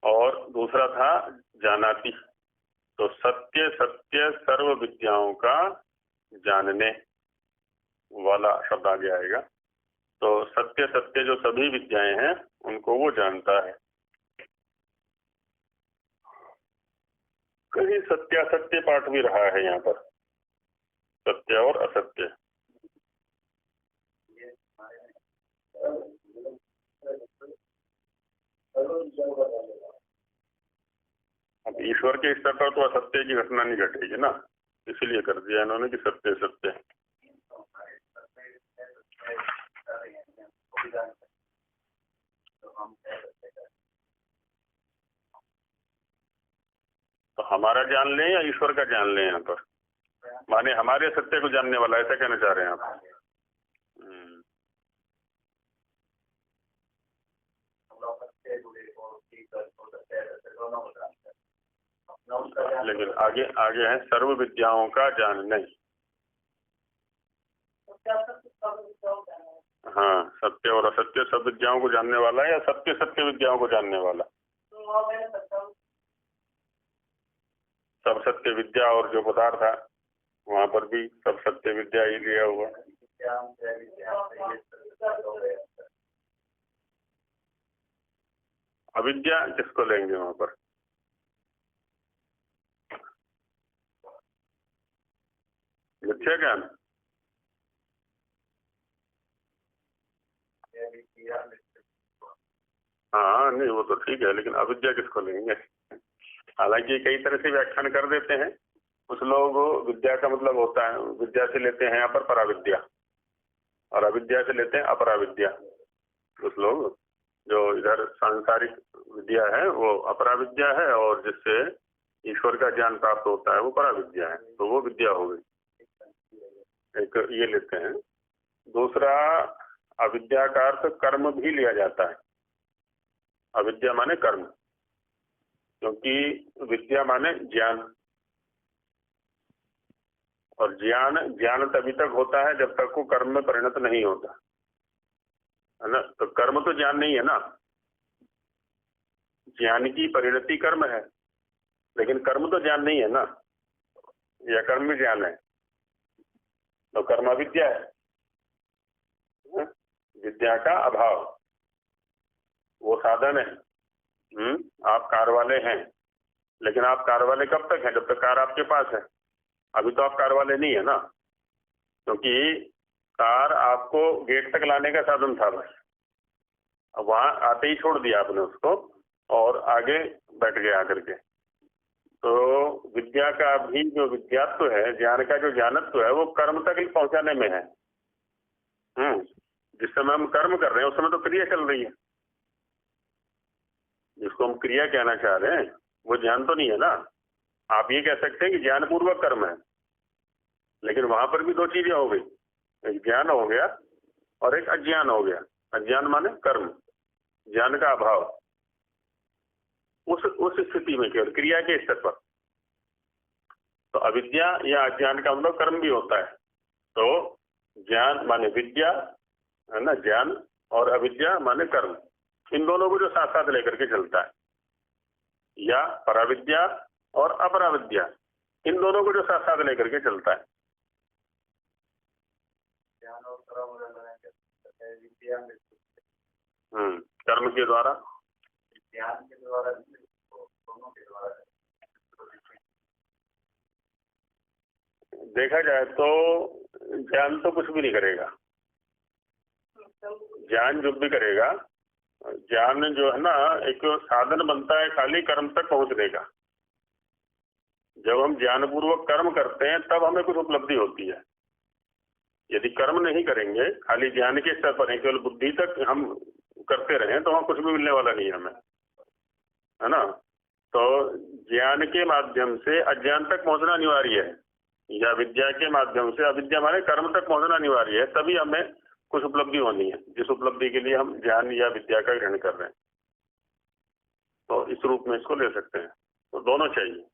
और दूसरा था जानाति, तो सत्य सत्य सर्व विद्याओं का जानने वाला शब्द आगे आएगा। तो सत्य सत्य जो सभी विद्याएं हैं उनको वो जानता है। कहीं सत्यासत्य पाठ भी रहा है यहाँ पर, सत्य और असत्य। अब ईश्वर के स्तर पर तो असत्य की घटना नहीं घटेगी ना, इसीलिए कर दिया इन्होंने कि सत्य सत्य। तो हमारा जान लें या ईश्वर का जान लें यहाँ पर, माने हमारे सत्य को जानने वाला, ऐसा कहना चाह रहे हैं आप? लेकिन आगे आगे है सर्व विद्याओं का जानने। हाँ, सत्य और असत्य सब विद्याओं को जानने वाला है या सत्य सत्य विद्याओं को जानने वाला? सब सत्य विद्या और जो पदार्थ है वहाँ पर भी सब सत्य विद्या ही लिया हुआ। अविद्या किसको लेंगे वहाँ पर? मिथ्या ज्ञान। हाँ नहीं वो तो ठीक है, लेकिन अविद्या किसको लेंगे? हालांकि कई तरह से व्याख्यान कर देते हैं कुछ लोग। विद्या का मतलब होता है, विद्या से लेते हैं यहाँ पर पराविद्या और अविद्या से लेते हैं अपराविद्या। कुछ लोग जो इधर सांसारिक विद्या है वो अपराविद्या है और जिससे ईश्वर का ज्ञान प्राप्त होता है वो पराविद्या है, तो वो विद्या हो गई, एक ये लेते हैं। दूसरा, अविद्या का अर्थ कर्म भी लिया जाता है। अविद्या माने कर्म, क्योंकि विद्या माने ज्ञान, और ज्ञान तभी तक होता है जब तक वो कर्म में परिणत नहीं होता है ना। तो कर्म तो ज्ञान नहीं है ना, ज्ञान की परिणति कर्म है, लेकिन कर्म तो ज्ञान नहीं है ना, या कर्म भी ज्ञान है, तो कर्म अविद्या है। विद्या का अभाव वो साधन है। आप कार वाले हैं, लेकिन आप कार वाले कब तक हैं? जब तक कार आपके पास है। अभी तो आप कार वाले नहीं है ना, क्योंकि कार आपको गेट तक लाने का साधन था बस। अब वहां आते ही छोड़ दिया आपने उसको और आगे बैठ गए आकर के। तो विद्या का भी जो विद्यात्व है, ज्ञान का जो ज्ञानत्व है, वो कर्म तक पहुंचाने में है। जिस समय हम कर्म कर रहे हैं उस समय तो क्रिया चल रही है। जिसको हम क्रिया कहना चाह रहे हैं वो ज्ञान तो नहीं है ना। आप ये कह सकते हैं कि ज्ञान पूर्वक कर्म है, लेकिन वहां पर भी दो चीजें हो गई, एक ज्ञान हो गया और एक अज्ञान हो गया। अज्ञान माने कर्म, ज्ञान का अभाव। उस स्थिति में केवल क्रिया के स्तर पर तो अविद्या या अज्ञान का मतलब कर्म भी होता है। तो ज्ञान माने विद्या है ना, ज्ञान, और अविद्या माने कर्म। इन दोनों को जो साथ साथ लेकर के चलता है, या पराविद्या और अपराविद्या, इन दोनों को जो साथ साथ लेकर के चलता है। कर्म के द्वारा, ज्ञान के द्वारा, दोनों के द्वारा। देखा जाए तो ज्ञान तो कुछ भी नहीं करेगा। ज्ञान जो भी करेगा, ज्ञान जो है ना एक साधन बनता है खाली कर्म तक पहुंचने का। जब हम ज्ञान पूर्वक कर्म करते हैं तब हमें कुछ उपलब्धि होती है। यदि कर्म नहीं करेंगे, खाली ज्ञान के स्तर पर केवल बुद्धि तक हम करते रहें, तो वहां कुछ भी मिलने वाला नहीं हमें, है ना। तो ज्ञान के माध्यम से अज्ञान तक पहुंचना अनिवार्य है, या विद्या के माध्यम से, अविद्या माने कर्म तक पहुंचना अनिवार्य है, तभी हमें कुछ उपलब्धि होनी है, जिस उपलब्धि के लिए हम ज्ञान या विद्या का ग्रहण कर रहे हैं, तो इस रूप में इसको ले सकते हैं। तो दोनों चाहिए,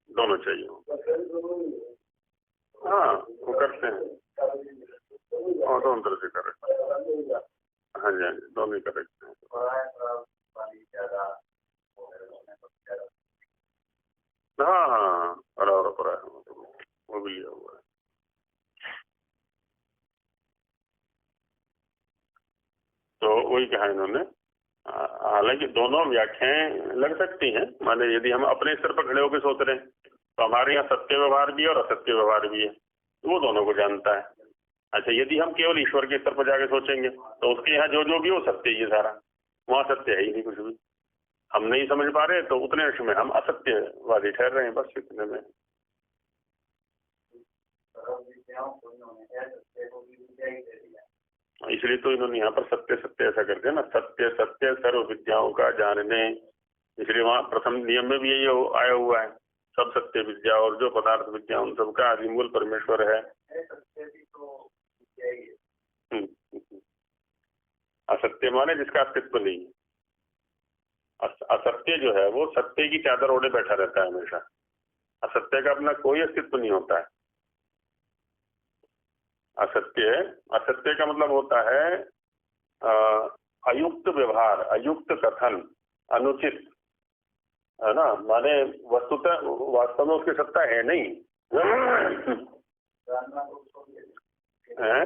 दोनों चाहिए। हाँ, वो करते हैं और दोनों तरह से करेक्ट। हाँ जी, हाँ जी, दोनों ही करेक्ट हैं। हाँ हाँ, और परा है, वो भी लिया हुआ है। तो वही कहा इन्होंने। हालांकि दोनों व्याख्याएं लग सकती हैं, माने यदि हम अपने स्तर पर खड़े होकर सोच रहे हैं तो हमारे यहाँ सत्य व्यवहार भी है और असत्य व्यवहार भी है, तो वो दोनों को जानता है। अच्छा, यदि हम केवल ईश्वर के स्तर पर जाके सोचेंगे तो उसके यहाँ जो जो भी वो सत्य ही है सारा, वहाँ सत्य है ही नहीं कुछ भी। हम नहीं समझ पा रहे तो उतने अंश में हम असत्यवादी ठहर रहे हैं, बस इतने में। इसलिए तो इन्होंने यहाँ पर सत्य सत्य ऐसा कर दिया ना, सत्य सत्य सर्व विद्याओं का जानने। इसलिए वहाँ प्रथम नियम में भी यही आया हुआ है, सब सत्य विद्या और जो पदार्थ विद्या उन सबका आदिमूल परमेश्वर है। असत्य माने जिसका अस्तित्व नहीं है। असत्य जो है वो सत्य की चादर ओढ़े बैठा रहता है हमेशा। असत्य का अपना कोई अस्तित्व नहीं होता है। असत्य, असत्य का मतलब होता है अयुक्त व्यवहार, अयुक्त कथन, अनुचित, है ना। माने वस्तुतः वास्तव में उसकी सत्ता है नहीं है?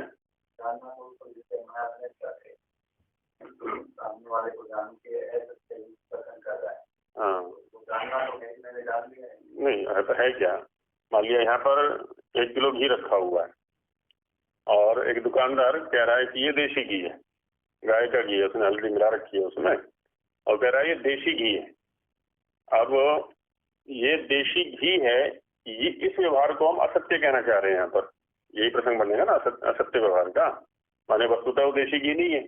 हाँ, नहीं है क्या, मान लिया यहाँ पर 1 किलो घी रखा हुआ है और एक दुकानदार कह रहा है कि ये देशी घी है, गाय का घी है, उसने हल्दी मिला रखी है उसमें और कह रहा है ये देशी घी है। अब ये देशी घी है, ये इस व्यवहार को हम असत्य कहना चाह रहे हैं। यहाँ पर यही प्रसंग बनेगा ना असत्य व्यवहार का। माने वस्तुतः वो देशी घी नहीं है,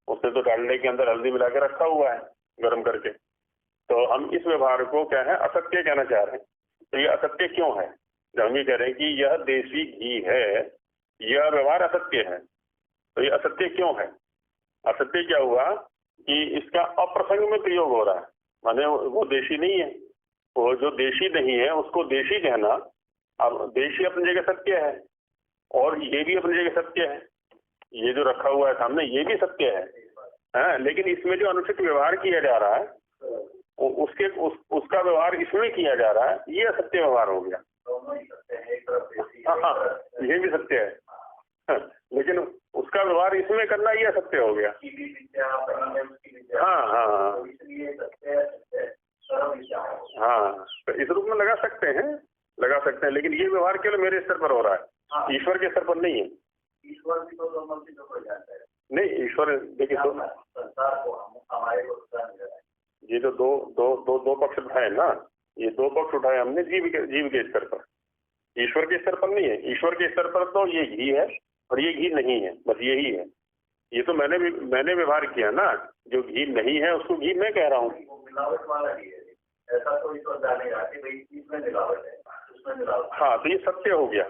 उसने तो डालने के अंदर हल्दी मिला के रखा हुआ है गर्म करके। तो हम इस व्यवहार को क्या है, असत्य कहना चाह रहे हैं। तो ये असत्य क्यों है? जब हम ये कह रहे हैं कि यह देशी घी है, यह व्यवहार असत्य है, तो ये असत्य क्यों है? असत्य क्या हुआ कि इसका अप्रसंग में प्रयोग हो रहा है। माने वो देशी नहीं है, वो जो देशी नहीं है उसको देशी कहना। अब देशी अपनी जगह सत्य है और ये भी अपनी जगह सत्य है, ये जो रखा हुआ है सामने ये भी सत्य है, लेकिन इसमें जो अनुचित व्यवहार किया जा रहा है उसका व्यवहार इसमें किया जा रहा है, ये असत्य व्यवहार हो गया। हाँ, ये भी सत्य है, लेकिन उसका व्यवहार इसमें करना ये असत्य हो गया। हाँ हाँ हाँ, तो इस रूप में लगा सकते हैं, लेकिन ये व्यवहार केवल मेरे स्तर पर हो रहा है, ईश्वर के स्तर पर नहीं है। ईश्वर भी तो नहीं, ईश्वर देखिए तो ये जो दो पक्ष उठाए ना, ये 2 पक्ष उठाए हमने जीव के स्तर पर, ईश्वर के स्तर पर नहीं है। ईश्वर के स्तर पर तो ये घी है और ये घी नहीं है, बस यही है। ये तो मैंने व्यवहार किया ना, जो घी नहीं है उसको घी मैं कह रहा हूँ। मिलावट वाला घी है, ऐसा तो ईश्वर जानेगा कि भाई इसमें मिलावट है, उसमें मिलावट। हाँ, तो ये सत्य हो गया,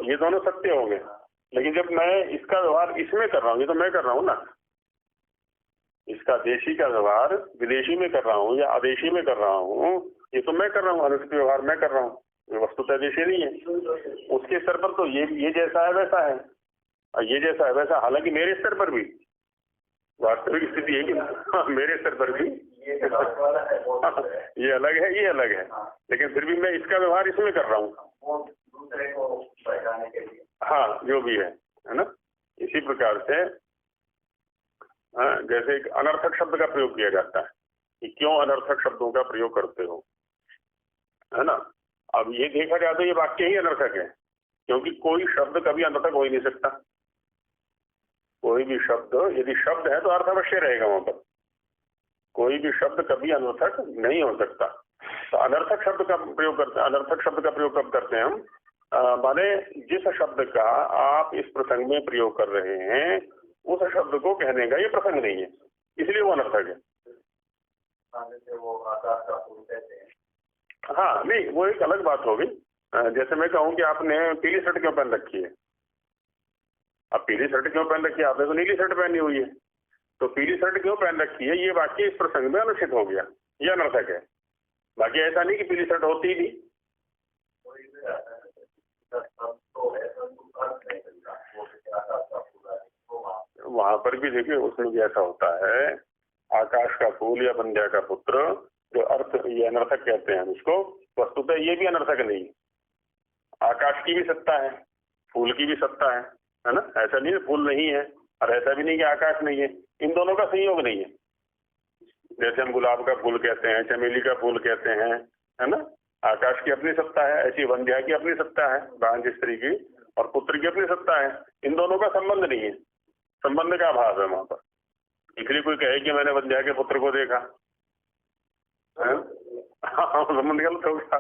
ये दोनों सत्य हो गए। लेकिन जब मैं इसका व्यवहार इसमें कर रहा हूँ, ये तो मैं कर रहा हूँ ना, इसका देशी का व्यवहार विदेशी में कर रहा हूँ या अदेशी में कर रहा हूँ, ये तो मैं कर रहा हूँ, अनुचित व्यवहार मैं कर रहा हूँ, वस्तुतः देशी नहीं है। उसके स्तर पर तो ये जैसा है वैसा है और ये जैसा है वैसा। हालांकि मेरे स्तर पर भी वास्तविक स्थिति है कि मेरे स्तर पर भी ये अलग है, ये अलग है, लेकिन फिर भी मैं इसका व्यवहार इसमें कर रहा हूँ दूसरे को बचाने के लिए। हाँ, जो भी है ना। इसी प्रकार से जैसे एक अनर्थक शब्द का प्रयोग किया जाता है कि क्यों अनर्थक शब्दों का प्रयोग करते हो, है ना। अब ये देखा जाए तो ये वाक्य ही अनर्थक है, क्योंकि कोई शब्द कभी अनर्थक हो ही नहीं सकता। कोई भी शब्द यदि शब्द है तो अर्थ अवश्य रहेगा वहां पर, कोई भी शब्द कभी अनर्थक नहीं हो सकता। तो अनर्थक शब्द का प्रयोग करते हैं, अनर्थक शब्द का प्रयोग कब करते हैं हम? माने जिस शब्द का आप इस प्रसंग में प्रयोग कर रहे हैं उस शब्द को कहने का ये प्रसंग नहीं है, इसलिए वो अनर्थक है। हाँ, नहीं, वो एक अलग बात होगी। जैसे मैं कहूँ कि आपने पीली शर्ट क्यों पहन रखी है, अब पीली शर्ट क्यों पहन रखी है? आपने तो नीली शर्ट पहनी हुई है, तो पीली शर्ट क्यों पहन रखी है? ये वाक्य इस प्रसंग में अनुचित हो गया, ये अनर्थक है। बाकी ऐसा नहीं कि पीली शर्ट होती ही नहीं। वहां पर भी देखिए, उसमें भी ऐसा होता है, आकाश का फूल या बंध्या का पुत्र, जो अर्थ ये अनर्थक कहते हैं उसको, वस्तुतः ये भी अनर्थक नहीं। आकाश की भी सत्ता है, फूल की भी सत्ता है ना? ऐसा नहीं है फूल नहीं है, और ऐसा भी नहीं कि आकाश नहीं है। इन दोनों का संयोग नहीं है। जैसे हम गुलाब का फूल कहते हैं, चमेली का फूल कहते हैं, है ना? आकाश की अपनी सत्ता है, ऐसी वंध्या की अपनी सत्ता है, बांझ स्त्री की, और पुत्र की अपनी सत्ता है। इन दोनों का संबंध नहीं है, संबंध का अभाव है वहां पर। इसलिए कोई कहे कि मैंने वंध्या के पुत्र को देखा, हाँ, संबंध गलत होगा।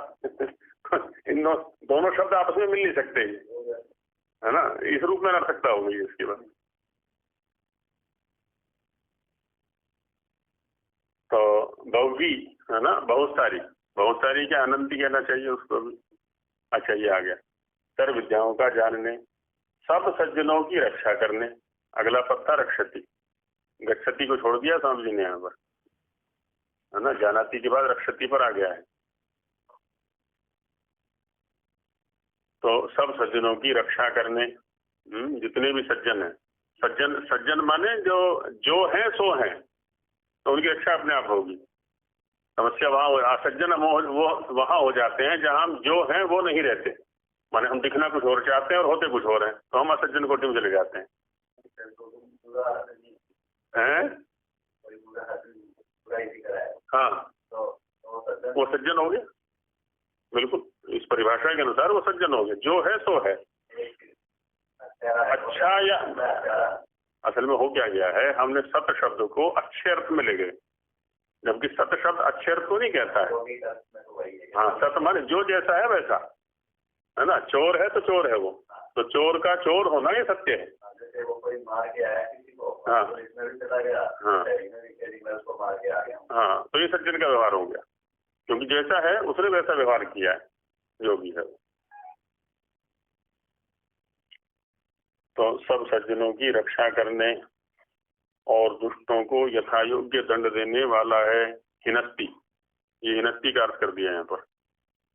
इन दोनों शब्द आपस में मिल नहीं सकते, है ना? इस रूप में अनर्थकता हो गई इसके बाद। तो बहुवी, है ना? बहुत सारी, बहुत सारी क्या अनंती कहना चाहिए उसको भी। अच्छा, ये आ गया, सर्व विद्याओं का जानने, सब सज्जनों की रक्षा करने। अगला पत्ता रक्षति, गच्छति को छोड़ दिया स्वामी जी ने यहाँ पर, है ना? जानाति के बाद रक्षति पर आ गया है। तो सब सज्जनों की रक्षा करने, जितने भी सज्जन हैं, सज्जन, सज्जन माने जो है सो है, तो उनकी रक्षा अपने आप होगी। समस्या वहां, असज्जन वो वहां हो जाते हैं जहां हम जो हैं वो नहीं रहते, माने हम दिखना कुछ और चाहते हैं और होते कुछ और हैं, तो हम असज्जन कोटि में चले जाते हैं। हाँ, वो सज्जन हो गया, बिल्कुल इस परिभाषा के अनुसार वो सज्जन हो गया, जो है सो है। अच्छा, या असल में हो क्या गया है, हमने सत शब्द को अच्छे अर्थ में ले गए, जबकि सत शब्द अच्छे अर्थ को नहीं कहता है। हाँ, सत माने जो जैसा है वैसा, है ना? चोर है तो चोर है वो, तो चोर का चोर होना ये सत्य है। जैसे वो कोई मार के आया किसी को, हाँ, तो इसमें भी चला गया, हाँ, मैं उसको मार के आ गया, हाँ, तो ये सज्जन का व्यवहार हो गया, क्योंकि जैसा है उसने वैसा व्यवहार किया है, जो भी है। तो सब सज्जनों की रक्षा करने और दुष्टों को यथायोग्य दंड देने वाला है हिनस्ती। ये हिनस्ती का अर्थ कर दिया यहाँ पर,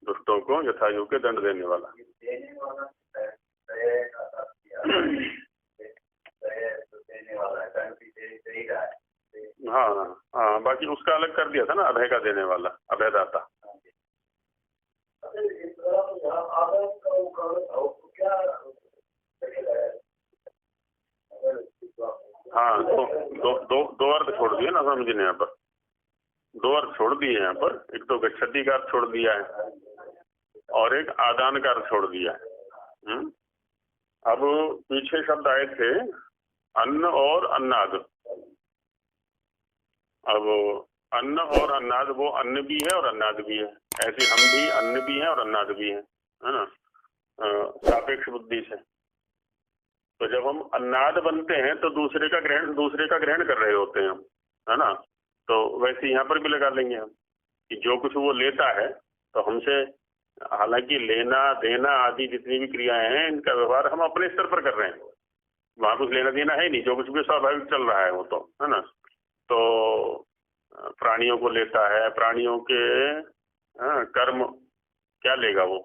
दुष्टों को यथायोग्य दंड देने वाला। हाँ हाँ, बाकी उसका अलग कर दिया था ना, अभय का देने वाला, अभयदाता। हाँ, दो अर्थ छोड़ दिए ना स्वामी जी ने यहाँ पर, दो अर्थ छोड़ दिए यहाँ पर। एक तो गच्छति का अर्थ छोड़ दिया है और एक आदान का अर्थ छोड़ दिया है। अब पीछे शब्द आए थे अन्न और अन्नाद। अब अन्न और अन्नाद, वो अन्न भी है और अन्नाद भी है, ऐसे हम भी अन्न भी हैं और अन्नाद भी हैं, है ना? सापेक्ष बुद्धि से। तो जब हम अन्नाद बनते हैं तो दूसरे का ग्रहण कर रहे होते हैं हम, है ना? तो वैसे यहाँ पर भी लगा लेंगे हम कि जो कुछ वो लेता है तो हमसे, हालांकि लेना देना आदि जितनी भी क्रियाएं हैं, इनका व्यवहार हम अपने स्तर पर कर रहे हैं, वहां कुछ लेना देना है नहीं, जो कुछ भी स्वाभाविक चल रहा है वो तो, है ना? तो प्राणियों को लेता है, प्राणियों के कर्म क्या लेगा वो,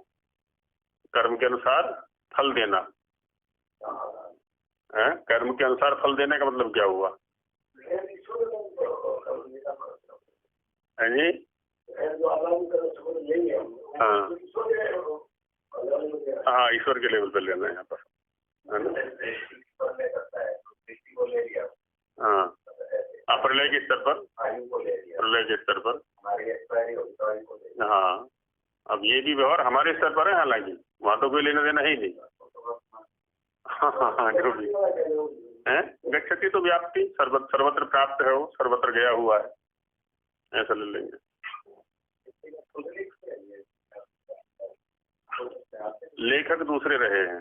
कर्म के अनुसार फल देना है। कर्म के अनुसार फल देने का मतलब क्या हुआ है जी? हाँ हाँ, ईश्वर के लेवल पर लेना है यहाँ पर, है ना? हाँ, प्रलय के स्तर पर, प्रलय के स्तर पर, हाँ। अब ये भी व्यवहार हमारे स्तर पर है, हालांकि वहाँ तो कोई लेना देना है ही नहीं। हाँ हाँ हाँ, जो भी है, गच्छति तो व्याप्ति, सर्वत्र प्राप्त है, वो सर्वत्र गया हुआ है, ऐसा ले लेंगे। लेखक दूसरे रहे हैं,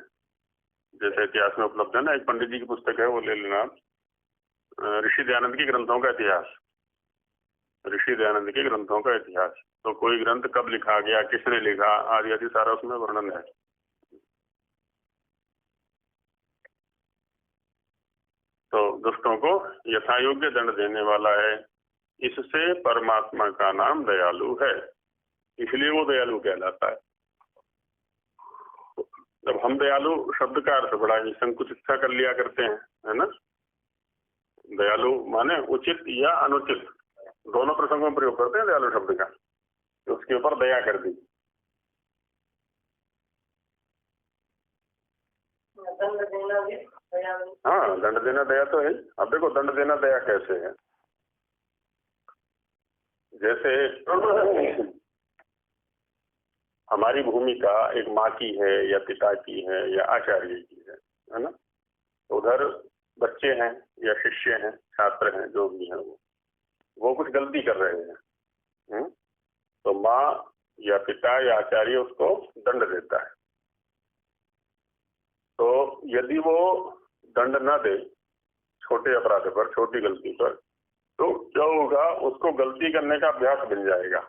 जैसे इतिहास में उपलब्ध है ना, एक पंडित जी की पुस्तक है, वो ले लेना आप, ऋषि दयानंद के ग्रंथों का इतिहास, ऋषि दयानंद के ग्रंथों का इतिहास। तो कोई ग्रंथ कब लिखा गया, किसने लिखा, आदि आदि सारा उसमें वर्णन है। दुष्टों को यथायोग्य दंड देने वाला है। इससे परमात्मा का नाम दयालु है, इसलिए वो दयालु कहलाता है। जब हम दयालु शब्द का अर्थ बड़ा ही संकुचित सा कर लिया करते हैं, है ना। दयालु माने उचित या अनुचित, दोनों प्रसंगों में प्रयोग करते हैं दयालु शब्द का। तो उसके ऊपर दया कर दी। हाँ, दंड देना दया तो है। अब देखो दंड देना दया कैसे है। जैसे हमारी भूमिका एक माँ की है या पिता की है या आचार्य की है ना। उधर बच्चे हैं या शिष्य हैं, छात्र हैं, जो भी हैं, वो कुछ गलती कर रहे हैं। तो माँ या पिता या आचार्य उसको दंड देता है। तो यदि वो दंड न दे छोटे अपराध पर, छोटी गलती पर, तो क्या होगा, उसको गलती करने का अभ्यास बन जाएगा।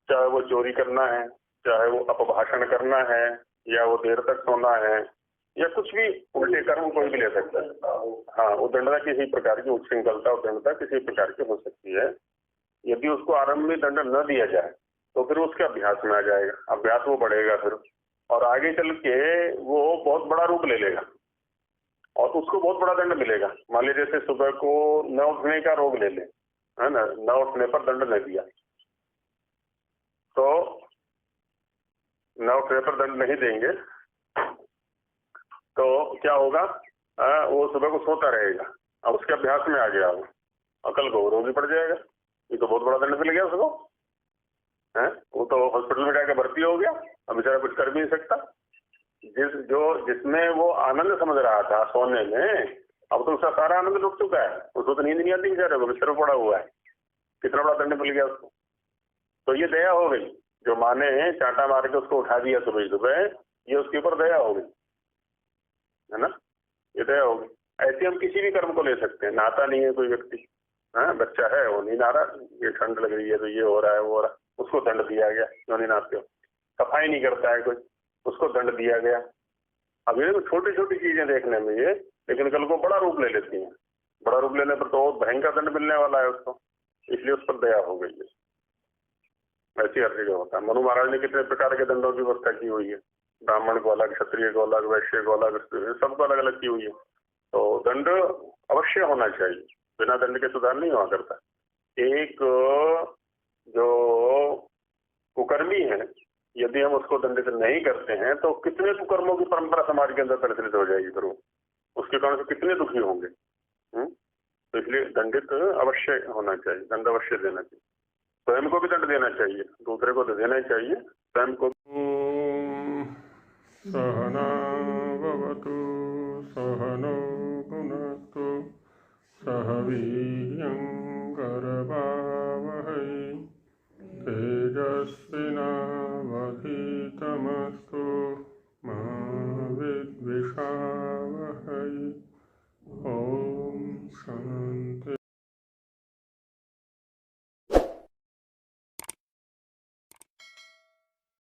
चाहे वो चोरी करना है, चाहे वो अपभाषण करना है, या वो देर तक सोना है, या कुछ भी उल्टे कर्म कोई भी ले सकता है। हाँ, उद्दंडता किसी प्रकार की, उच्छृंखलता उद्दंडता किसी प्रकार की हो सकती है। यदि उसको आरंभ में दंड न दिया जाए तो फिर उसके अभ्यास में आ जाएगा, अभ्यास वो बढ़ेगा फिर, और आगे चल के वो बहुत बड़ा रूप ले लेगा और उसको बहुत बड़ा दंड मिलेगा। मान लीजिए जैसे सुबह को न उठने का रोग ले ले, है ना, न उठने पर दंड न दिया, तो न उठने पर दंड नहीं देंगे तो क्या होगा, वो सुबह को सोता रहेगा। अब उसके अभ्यास में आ गया वो, अकल को रोगी पड़ जाएगा। ये तो बहुत बड़ा दंड मिल गया उसको, है। वो तो हॉस्पिटल में जाकर भर्ती हो गया, अब बेचारा कुछ कर भी नहीं सकता। जिसमें वो आनंद समझ रहा था सोने में, अब तो उसका सारा आनंद लुट चुका है। उसको तो नींद नहीं आती बेचारे को, बिस्तर पड़ा हुआ है। कितना बड़ा दंड मिल गया उसको। तो ये दया हो गई, जो माँ ने चांटा मार के उसको उठा दिया सुबह सुबह, ये उसके ऊपर दया हो गई, है ना। ये दया हो गई। ऐसे हम किसी भी कर्म को ले सकते हैं। नहाता नहीं है कोई व्यक्ति, हाँ, बच्चा है वो नहीं नहा रहा, ये ठंड लग रही है तो ये हो रहा है वो हो रहा है, उसको दंड दिया गया, क्यों नहीं नहाते हो। सफाई नहीं करता है कोई, उसको दंड दिया गया। अब ये छोटी छोटी चीजें देखने में ये, लेकिन कल को बड़ा रूप ले लेती हैं। बड़ा रूप लेने पर तो भयंकर दंड मिलने वाला है उसको, इसलिए उस पर दया हो गई है। ऐसी हर जगह होता है। मनु महाराज ने कितने प्रकार के दंडों की व्यवस्था की हुई है, ब्राह्मण को अलग, क्षत्रिय को अलग, वैश्य को अलग, सबको अलग अलग की हुई है। तो दंड अवश्य होना चाहिए, बिना दंड के सुधार नहीं हुआ करता। एक जो कुकर्मी है, यदि हम उसको दंडित नहीं करते हैं तो कितने कुकर्मों की परंपरा समाज के अंदर प्रचलित हो जाएगी, फिर उसके कारण से कितने दुखी होंगे। तो इसलिए दंडित अवश्य होना चाहिए, दंड अवश्य देना चाहिए। स्वयं को भी दंड देना चाहिए, दूसरे को तो देना ही चाहिए, स्वयं को। सहना भवतु सहनो भुनक्तु सह वीर्यं